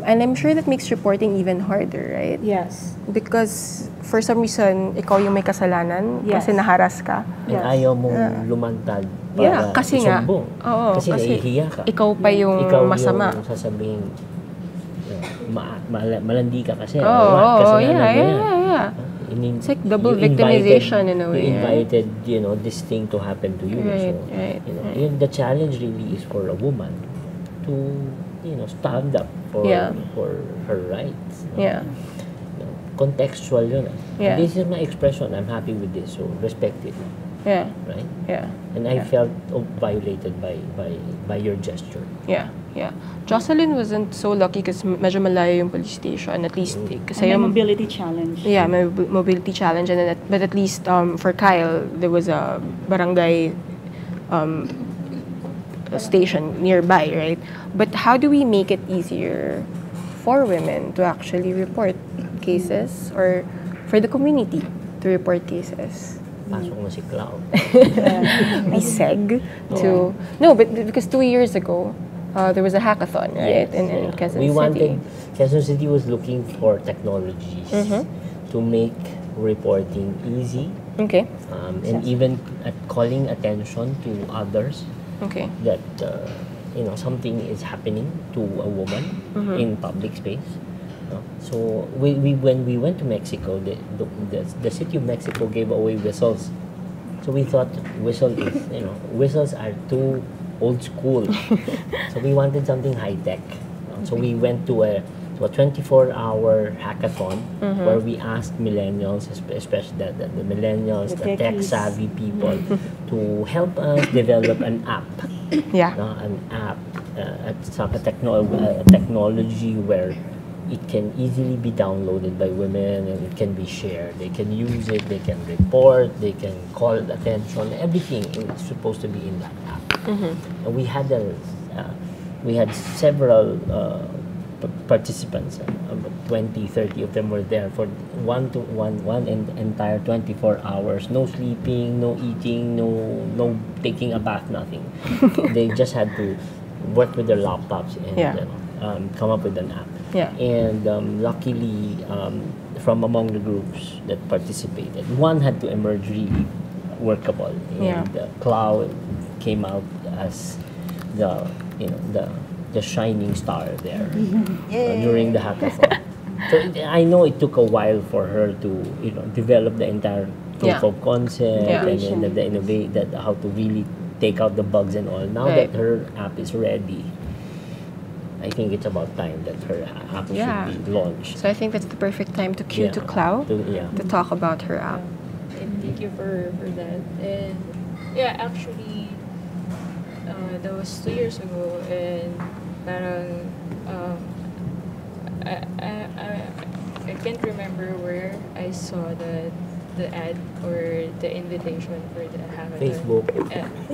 And I'm sure that makes reporting even harder, right? Yes. Because for some reason, ikaw yung may kasalanan kasi naharas ka. And ayaw mong lumantad para kasi isumbong. Oo, kasi nahihiya ka. Ikaw pa yung Ikaw masama. yung sasabihin, malandi ka kasi. Yeah. It's like double victimization in a way. You invited, this thing to happen to you. Right. The challenge really is for a woman to, stand up for her rights. Yeah. Contextual yun. Yeah. This is my expression. I'm happy with this, so respect it. Yeah. Right? Yeah. And I felt violated by your gesture. Yeah. Jocelyn wasn't so lucky because medyo malayo yung police station. At least, kasi And may mobility challenge. Yeah, may mobility challenge. But at least for Kyle, there was a barangay station nearby, right? But how do we make it easier for women to actually report cases or for the community to report cases? Pasok mo si Cloud. We seg to... No, but because 2 years ago, there was a hackathon, right? In Quezon City. Quezon City was looking for technologies to make reporting easy. Okay. And even at calling attention to others that something is happening to a woman in public space. So when we went to Mexico, the city of Mexico gave away whistles. So we thought whistles are too old school. So we wanted something high tech. So we went to a 24-hour hackathon where we asked millennials, especially the millennials, the tech-savvy people, to help us develop an app. Yeah. An app, a technology where it can easily be downloaded by women and it can be shared. They can use it, they can report, they can call attention. Everything is supposed to be in that app. And we had several participants, 20, 30 of them were there for one entire 24 hours. No sleeping, no eating, no taking a bath, nothing. They just had to work with their laptops and come up with an app. Yeah. And luckily, from among the groups that participated, one had to emerge really workable. And Cloud came out as the shining star there during the hackathon. So I know it took a while for her to develop the entire proof of concept and then the innovate how to really take out the bugs and all. Now that her app is ready, I think it's about time that her app Yeah. should be launched. So I think that's the perfect time to cue to Clau Yeah. to talk about her app. And thank you for that. And yeah, actually, that was 2 years ago, and parang I, I, I, I can't remember where I saw the ad or the invitation for the hackathon. Facebook.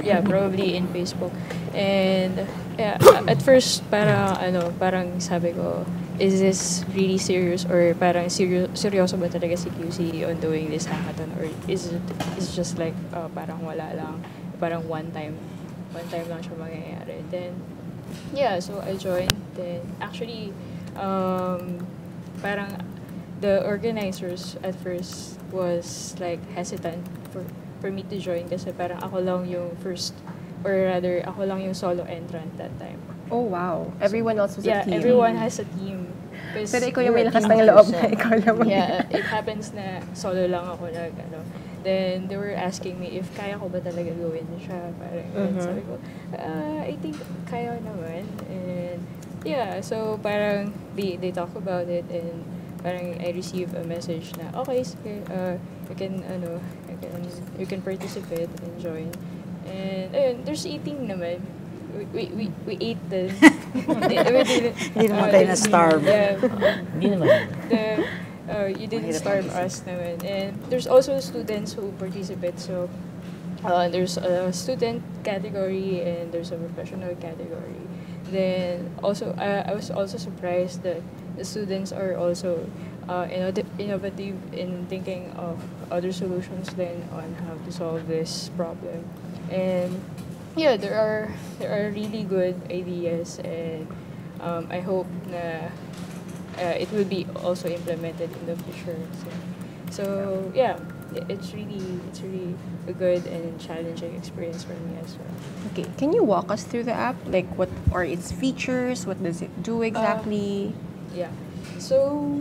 Yeah, probably in Facebook. And yeah, at first parang sabi ko, is this really serious, or parang seryoso ba talaga si QC on doing this hackathon, or is it just like parang wala lang, parang one time lang siya mangyayari. Then yeah, so I joined. Then actually parang the organizers at first was like hesitant for me to join kasi parang ako lang yung first, or rather ako lang yung solo entrant that time. Oh, wow. Everyone else was a Yeah, team. everyone has a team. Pero ikaw yung may lakas ng loob na ikaw lang mag- Yeah, it happens na solo lang ako Then they were asking me if kaya ko ba talaga gawin siya. Parang sabi ko, I think kaya naman. And yeah, so parang they talk about it, and parang I received a message na okay, sige, you can participate and join. And ayun, there's eating naman. We ate the Hindi naman tayo na-starve. Yeah. Hindi naman. You didn't starve us naman. And there's also students who participate. So there's a student category and there's a professional category. Then also I was also surprised that the students are also innovative in thinking of other solutions then on how to solve this problem. And yeah, there are really good ideas, and I hope na it will be also implemented in the future. So yeah, it's really a good and challenging experience for me as well. Okay, can you walk us through the app? Like, what are its features? What does it do exactly? Yeah. So,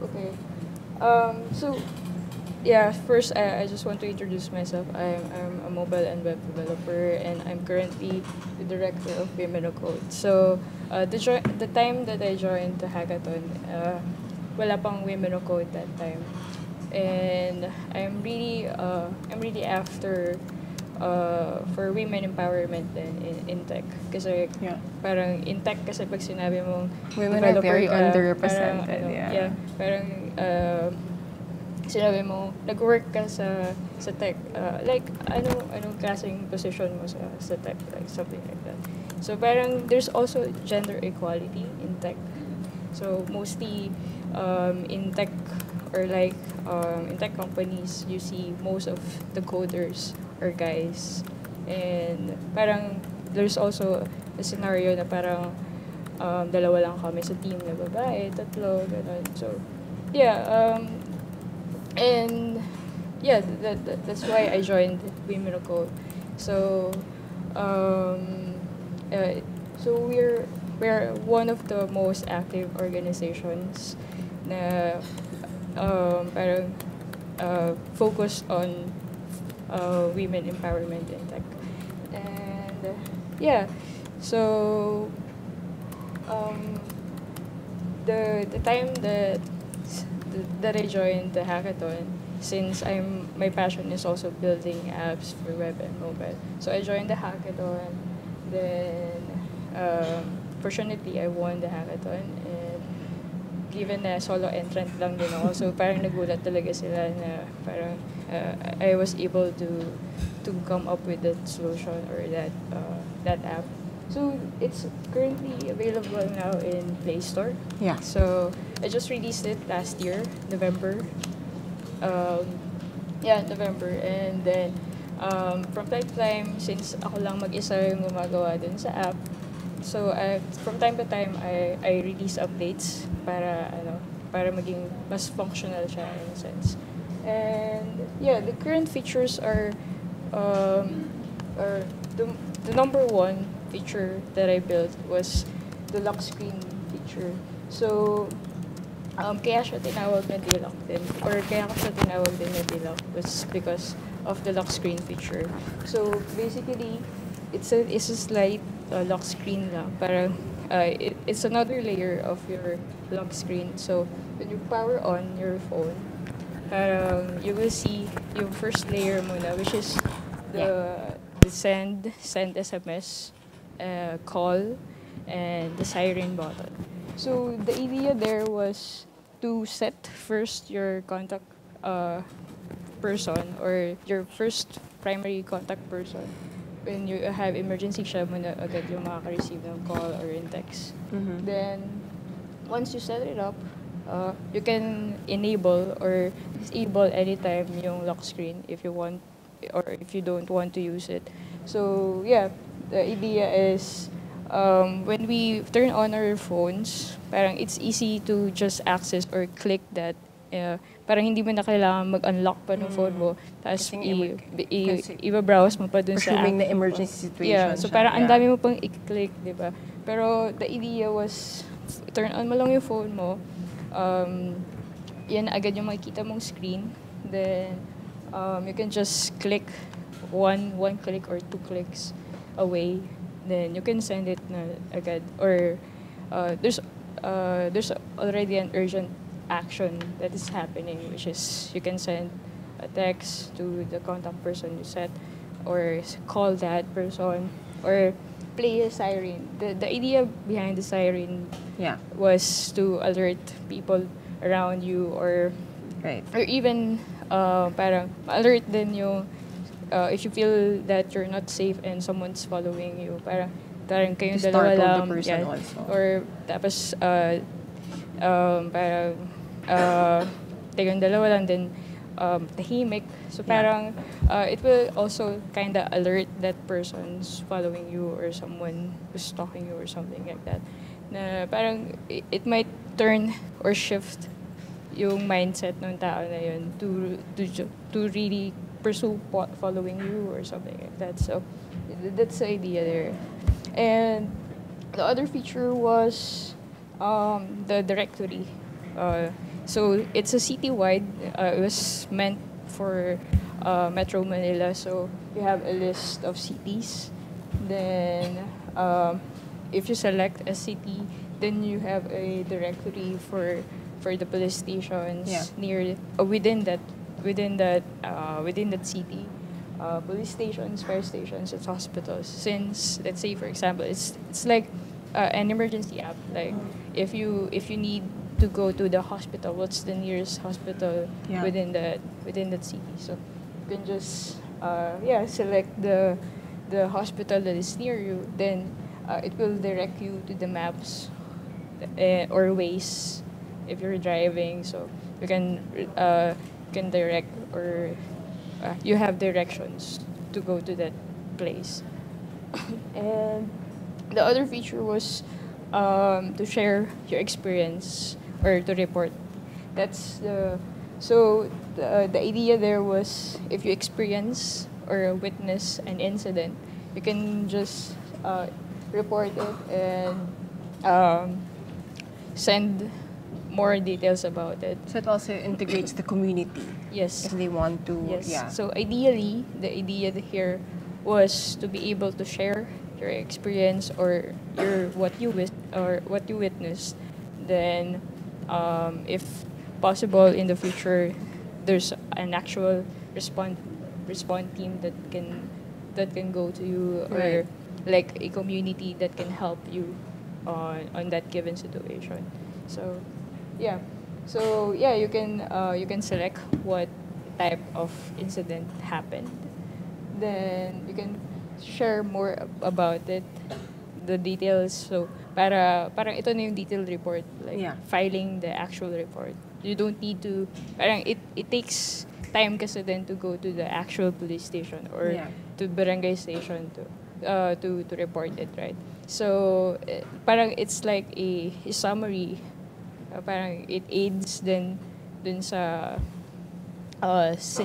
okay. So, yeah, first I just want to introduce myself. I'm a mobile and web developer, and I'm currently the director of Women of Code. So, the time that I joined the hackathon, wala pang Women of Code that time. And I'm really after for women empowerment in tech. Kasi parang in tech kasi pag sinabi mong Women are very ka, underrepresented. parang, parang sinabi mo nag-work ka sa tech, like anong klaseng position mo sa tech, like something like that. So parang there's also gender equality in tech. So mostly in tech, or like in tech companies, you see most of the coders are guys. And parang there's also a scenario na parang dalawa lang kami sa team na babae, tatlo, ganun. So yeah, and yeah, that's why I joined Women of Code. So so we're one of the most active organizations na parang focused on women empowerment in tech. And yeah, so the time that I joined the hackathon, since my passion is also building apps for web and mobile. So I joined the hackathon, then fortunately I won the hackathon, and given na solo entrant lang din ako, so parang nagulat talaga sila na parang I was able to come up with that solution or that app. So it's currently available now in Play Store. Yeah. So I just released it last year, November. November. And then from time to time, since ako lang mag-isa yung gumagawa dun sa app, so from time to time I release updates para maging mas functional siya in a sense. And yeah, the current features are the number one feature that I built was the lock screen feature. So kaya siya tinawag na D-lock din, or kaya ko siya tinawag din na D-lock was because of the lock screen feature. So basically it's a slight lock screen lang. Parang it's another layer of your lock screen. So when you power on your phone, you will see yung first layer muna, which is the send SMS, call, and the siren button. So the idea there was to set first your contact person or your first primary contact person. When you have emergency, siya muna agad yung makaka-receive ng call or in text. Then, once you set it up, you can enable or disable anytime yung lock screen if you want or if you don't want to use it. So, yeah, the idea is when we turn on our phones, parang it's easy to just access or click that. Parang hindi mo na kailangan mag-unlock pa ng phone mo. Tapos i-browse mo pa dun sa app. Presuming na emergency situation Yeah, so siya. parang ang dami mo pang i-click, di ba? Pero the idea was, turn on mo lang yung phone mo. Yan agad yung makikita mong screen. Then, you can just click one click or 2 clicks away. Then, you can send it na agad. Or, there's already an urgent action that is happening, which is you can send a text to the contact person you set, or call that person, or play a siren. The idea behind the siren was to alert people around you, or even parang alert din yung if you feel that you're not safe and someone's following you, parang kayong dalawa lang, the person also. or tapos parang kayong dalawa lang din tahimik. So parang it will also kind of alert that person's following you or someone who's stalking you or something like that. Na parang it might turn or shift yung mindset ng tao na yun to really pursue following you or something like that. So that's the idea there. And the other feature was the directory. So it's a citywide. It was meant for Metro Manila. So you have a list of cities. Then if you select a city, then you have a directory for the police stations near within that city. Police stations, fire stations, and hospitals. Since, let's say, for example, it's like an emergency app. Like if you need to go to the hospital, what's the nearest hospital within that city? So you can just select the hospital that is near you. Then it will direct you to the maps or Waze if you're driving. So you can direct, or you have directions to go to that place. And the other feature was to share your experience or to report. That's the idea there was, if you experience or witness an incident, you can just report it and send more details about it. So it also integrates the community. Yes. If they want to. Yes. Yeah. So ideally, the idea here was to be able to share your experience or what you witnessed. Then, if possible in the future, there's an actual response team that can go to you, or like a community that can help you on that given situation. So you can select what type of incident happened. Then you can share more about it, the details. So parang ito na yung detailed report, like filing the actual report. You don't need to, parang it takes time kasi then to go to the actual police station or to barangay station to report it, right? So parang it's like a summary. Parang it aids then dun sa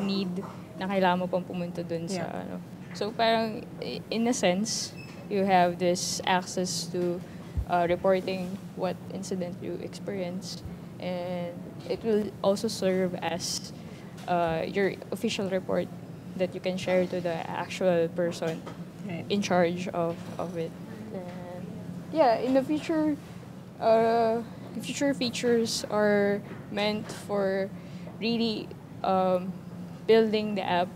need na kailangan mo pang pumunta dun sa ano. So parang in a sense, you have this access to reporting what incident you experienced, and it will also serve as your official report that you can share to the actual person in charge of it. And yeah, in the future features are meant for really building the app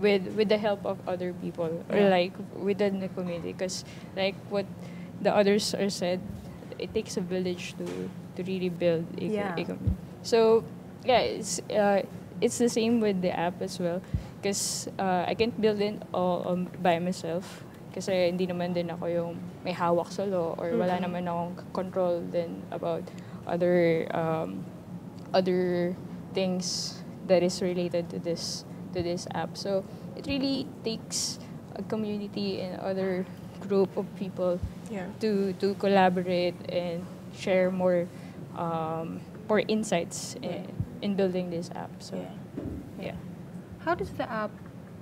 with the help of other people or like within the community, because like what the others are said, it takes a village to really build a community. So yeah, it's the same with the app as well, because I can't build it all by myself, kasi hindi naman din ako yung may hawak sa law, or wala naman akong control din about other things that is related to this app. So it really takes a community and other group of people to collaborate and share more insights in building this app. So yeah. How does the app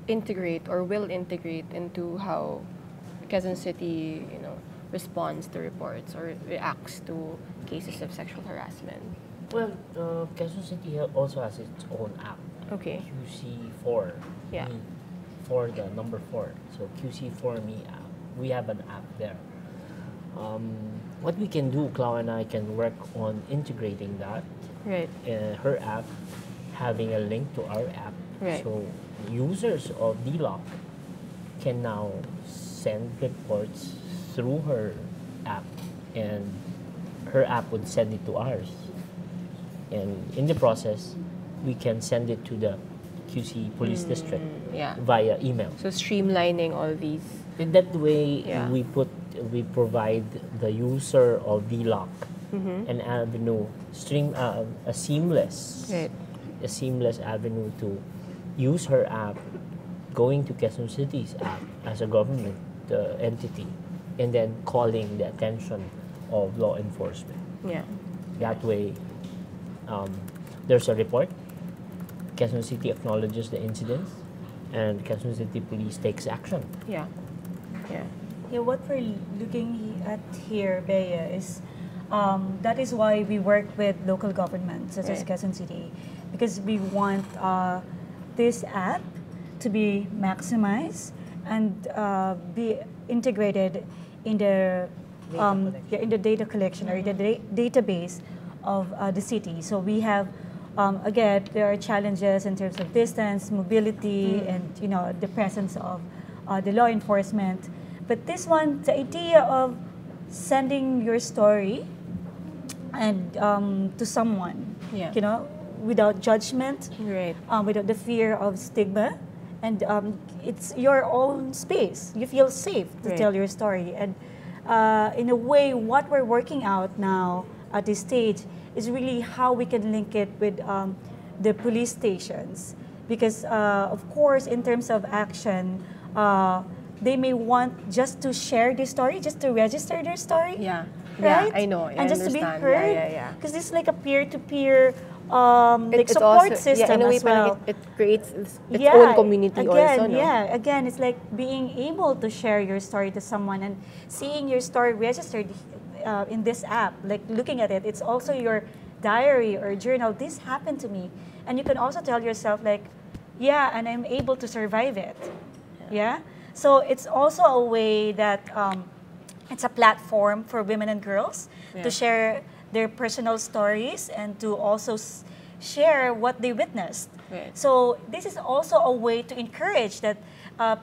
integrate or will integrate into how Quezon City, responds to reports or reacts to cases of sexual harassment? Well, Quezon City also has its own app. Okay. QC4. Yeah. For the number 4. So QC4 Me app. We have an app there. What we can do, Clau and I can work on integrating that. Right. Her app having a link to our app. Right. So users of DLOC can now send reports through her app, and her app would send it to ours. And in the process, we can send it to the QC Police District via email. So streamlining all these. In that way, we provide the user of DLOC an avenue, a seamless avenue to use her app, going to Quezon City's app as a government entity, and then calling the attention of law enforcement. Yeah. That way, there's a report. Quezon City acknowledges the incidents, and Quezon City Police takes action. Yeah. Yeah. Yeah, what we're looking at here, Bea, is that is why we work with local governments such as Quezon City, because we want this app to be maximized and be integrated in the data collection or the database of the city. So we have again, there are challenges in terms of distance, mobility, and the presence of the law enforcement. But this one, the idea of sending your story and to someone, without judgment, without the fear of stigma, and it's your own space. You feel safe to tell your story, and in a way, what we're working out now at this stage is really how we can link it with the police stations, because of course, in terms of action, they may want just to share their story, just to register their story. Yeah. Right? Yeah, I know. And just to be heard. Yeah. Because it's like a peer-to-peer support system in a way, as well. It creates its own community again, also, no? Yeah, again, it's like being able to share your story to someone and seeing your story registered in this app, like looking at it, it's also your diary or journal. This happened to me. And you can also tell yourself like, yeah, and I'm able to survive it. Yeah? So it's also a way that it's a platform for women and girls to share their personal stories and to also share what they witnessed. Right. So this is also a way to encourage that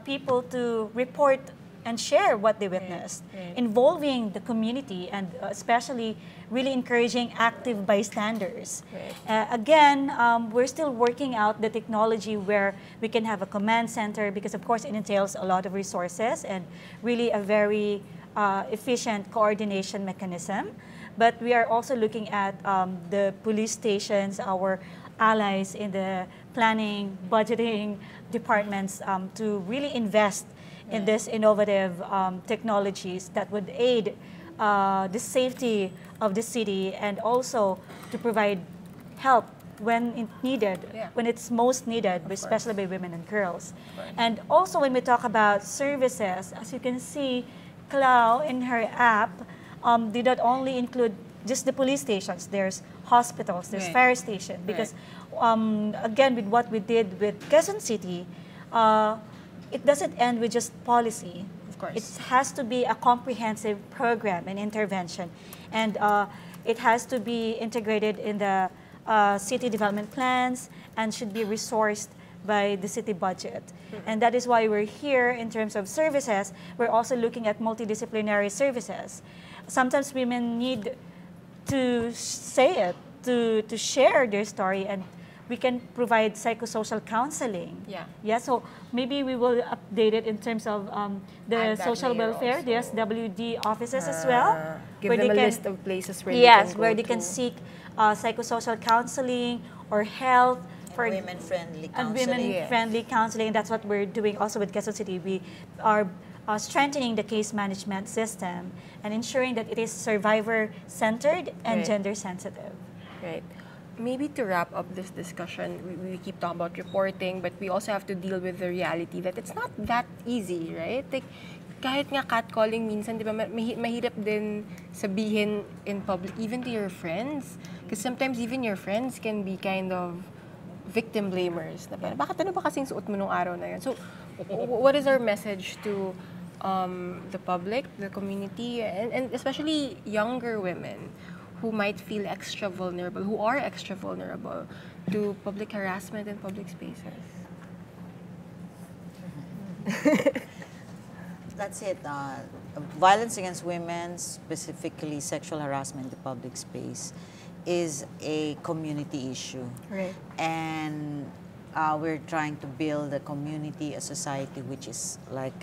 people to report and share what they witnessed, involving the community and especially really encouraging active bystanders. Again, we're still working out the technology where we can have a command center, because of course it entails a lot of resources and really a very efficient coordination mechanism. But we are also looking at the police stations, our allies in the planning, budgeting departments to really invest in this innovative technologies that would aid the safety of the city and also to provide help when it's needed, when it's most needed, especially by women and girls. And also when we talk about services, as you can see, Clau in her app did not only include just the police stations, there's hospitals, there's fire station, because again, with what we did with Quezon City, it doesn't end with just policy. Of course. It has to be a comprehensive program and intervention. And it has to be integrated in the city development plans and should be resourced by the city budget. And that is why we're here in terms of services. We're also looking at multidisciplinary services. Sometimes women need to say it, to share their story, and we can provide psychosocial counseling. Yeah, so maybe we will update it in terms of the social welfare, the SWD offices as well. Give them a list of places where they can seek psychosocial counseling or health. For women-friendly and counseling. women-friendly counseling. That's what we're doing also with Quezon City. We are strengthening the case management system and ensuring that it is survivor-centered and gender-sensitive. Right. Maybe to wrap up this discussion, we keep talking about reporting, but we also have to deal with the reality that it's not that easy, right? Like, kahit nga catcalling minsan, di ba, mahirap din sabihin in public, even to your friends. Because sometimes even your friends can be kind of victim blamers. Na parang, bakit ano ba kasing suot mo nung araw na yun? So, what is our message to the public, the community, and especially younger women who might feel extra vulnerable, who are extra vulnerable to public harassment in public spaces? That's it. Violence against women, specifically sexual harassment in the public space, is a community issue. Right. And we're trying to build a community, a society which is like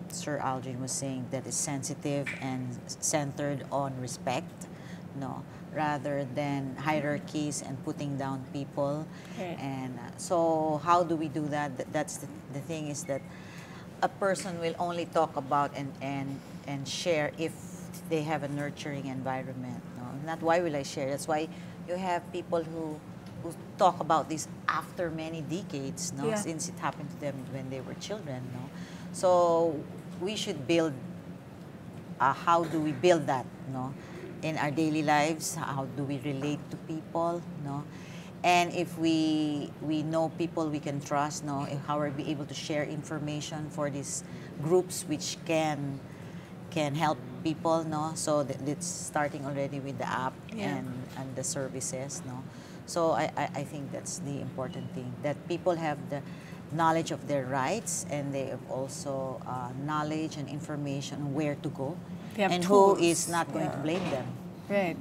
Sir Aldrin was saying, that is sensitive and centered on respect, rather than hierarchies and putting down people. Right. And so how do we do that? That's the thing, is that a person will only talk about and share if they have a nurturing environment. Not why will I share. That's why you have people who talk about this after many decades, since it happened to them when they were children. So we should build, how do we build that in our daily lives? How do we relate to people? And if we know people we can trust, how are we able to share information for these groups which can help people, so it's starting already with the app and the services, So I think that's the important thing, that people have the knowledge of their rights, and they have also knowledge and information where to go, and tools. who is not going to blame them. Right.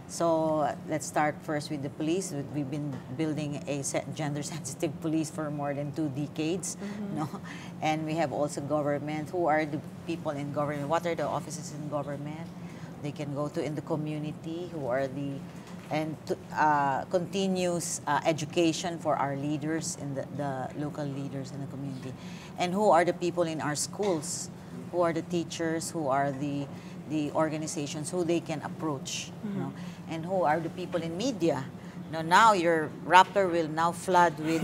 So let's start first with the police. We've been building a gender-sensitive police for more than 2 decades, and we have also government. Who are the people in government? What are the offices in government? They can go to in the community. Who are the continuous education for our leaders in the local leaders in the community, and who are the people in our schools? Who are the teachers? Who are the organizations who they can approach, and who are the people in media. Now your Raptor will now flood with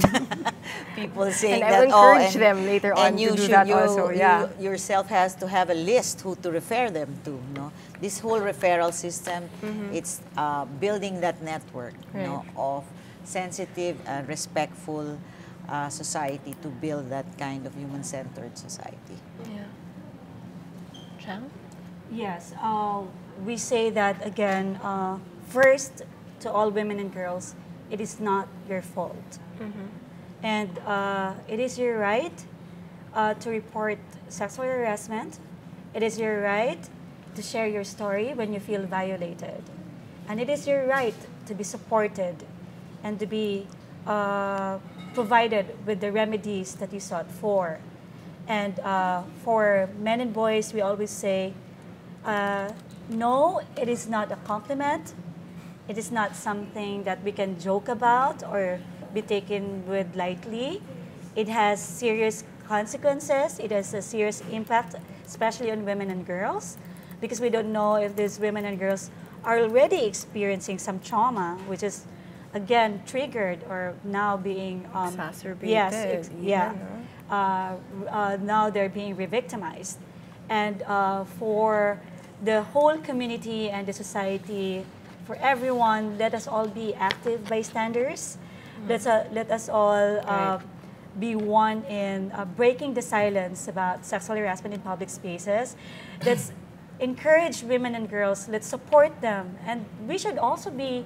people saying and that. I will encourage them later on to do that also. You yourself has to have a list who to refer them to. This whole referral system, it's building that network of sensitive and respectful society to build that kind of human-centered society. Yeah. Chang? Yes, we say that again, first, to all women and girls, it is not your fault. And it is your right to report sexual harassment. It is your right to share your story when you feel violated. And it is your right to be supported and to be provided with the remedies that you sought for. And for men and boys, we always say, no, it is not a compliment. It is not something that we can joke about or be taken with lightly. It has serious consequences. It has a serious impact, especially on women and girls, because we don't know if these women and girls are already experiencing some trauma, which is, again, triggered or now being exacerbated. Yes, now they're being re-victimized. And for the whole community and the society, for everyone, let us all be active bystanders. Let us all be one in breaking the silence about sexual harassment in public spaces. Let's encourage women and girls. Let's support them. And we should also be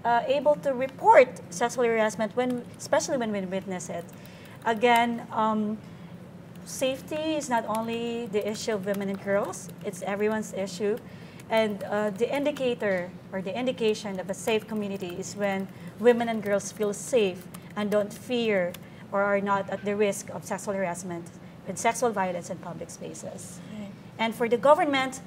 able to report sexual harassment, especially when we witness it. Again, safety is not only the issue of women and girls, it's everyone's issue. And the indicator or the indication of a safe community is when women and girls feel safe and don't fear or are not at the risk of sexual harassment and sexual violence in public spaces. Right. And for the government,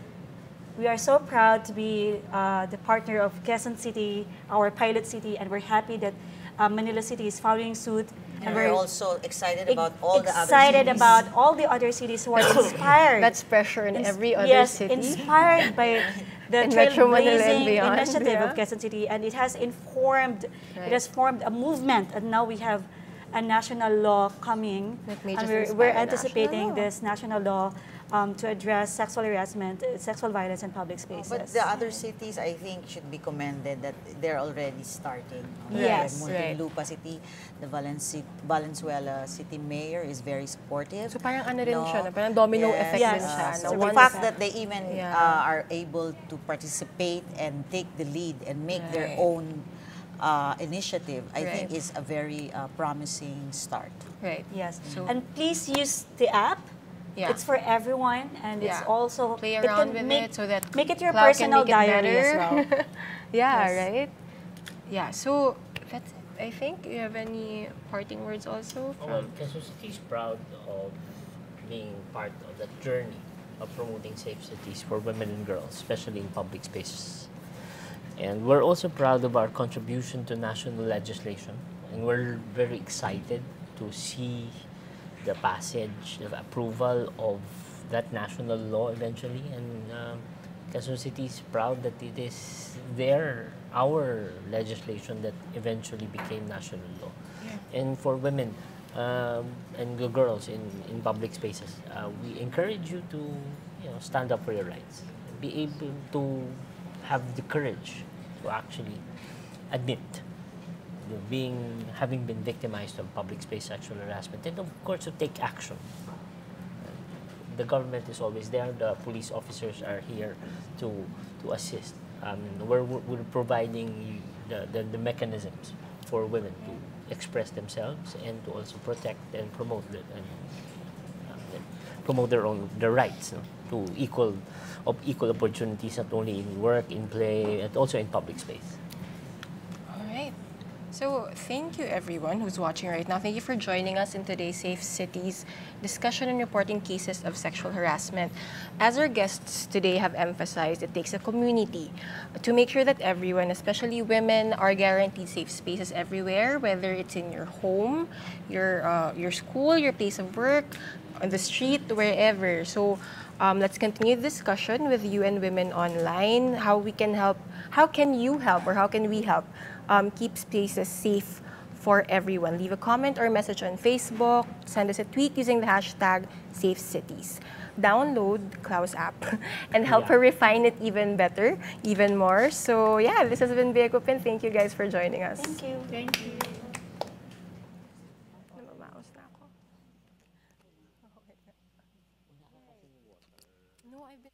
we are so proud to be the partner of Quezon City, our pilot city, and we're happy that Manila City is following suit. And we're also excited about all the other cities. Excited about all the other cities who are inspired. That's pressure in every other city. Yes, inspired by the trailblazing initiative of Quezon City, and it has informed, it has formed a movement, and now we have a national law coming, and we're anticipating this national law to address sexual harassment, sexual violence in public spaces. But the other cities, I think, should be commended that they're already starting. Yes. Muntinlupa City, the Valenzuela City Mayor is very supportive. So parang ano rin siya, parang domino effect din siya. So the fact that they even are able to participate and take the lead and make their own initiative, I think is a very promising start. Right. Yes. So, and please use the app. Yeah. It's for everyone, and it's also play around with it so that make it your personal diary as well. Right? Yeah. So that's it. I think you have any parting words also? Well, Quezon City is proud of being part of that journey of promoting safe cities for women and girls, especially in public spaces. And we're also proud of our contribution to national legislation, and we're very excited to see the passage, the approval of that national law eventually. And Quezon City is proud that it is our legislation that eventually became national law. Yeah. And for women and the girls in public spaces, we encourage you to stand up for your rights, be able to have the courage to actually admit having been victimized of public space sexual harassment, and of course to take action. The government is always there. The police officers are here to assist. We're providing the mechanisms for women to express themselves and to also protect and promote their rights to equal opportunities, not only in work, in play, and also in public space. So thank you everyone who's watching right now. Thank you for joining us in today's Safe Cities discussion on reporting cases of sexual harassment. As our guests today have emphasized, it takes a community to make sure that everyone, especially women, are guaranteed safe spaces everywhere, whether it's in your home, your school, your place of work, on the street, wherever. So let's continue the discussion with UN Women Online. How can you help, or how can we help keep spaces safe for everyone? Leave a comment or message on Facebook. Send us a tweet using the hashtag #SafeCities. Download Klaus app and help her refine it even better, even more. So yeah, this has been Bea Gupin. Thank you guys for joining us. Thank you. Thank you. No, I've been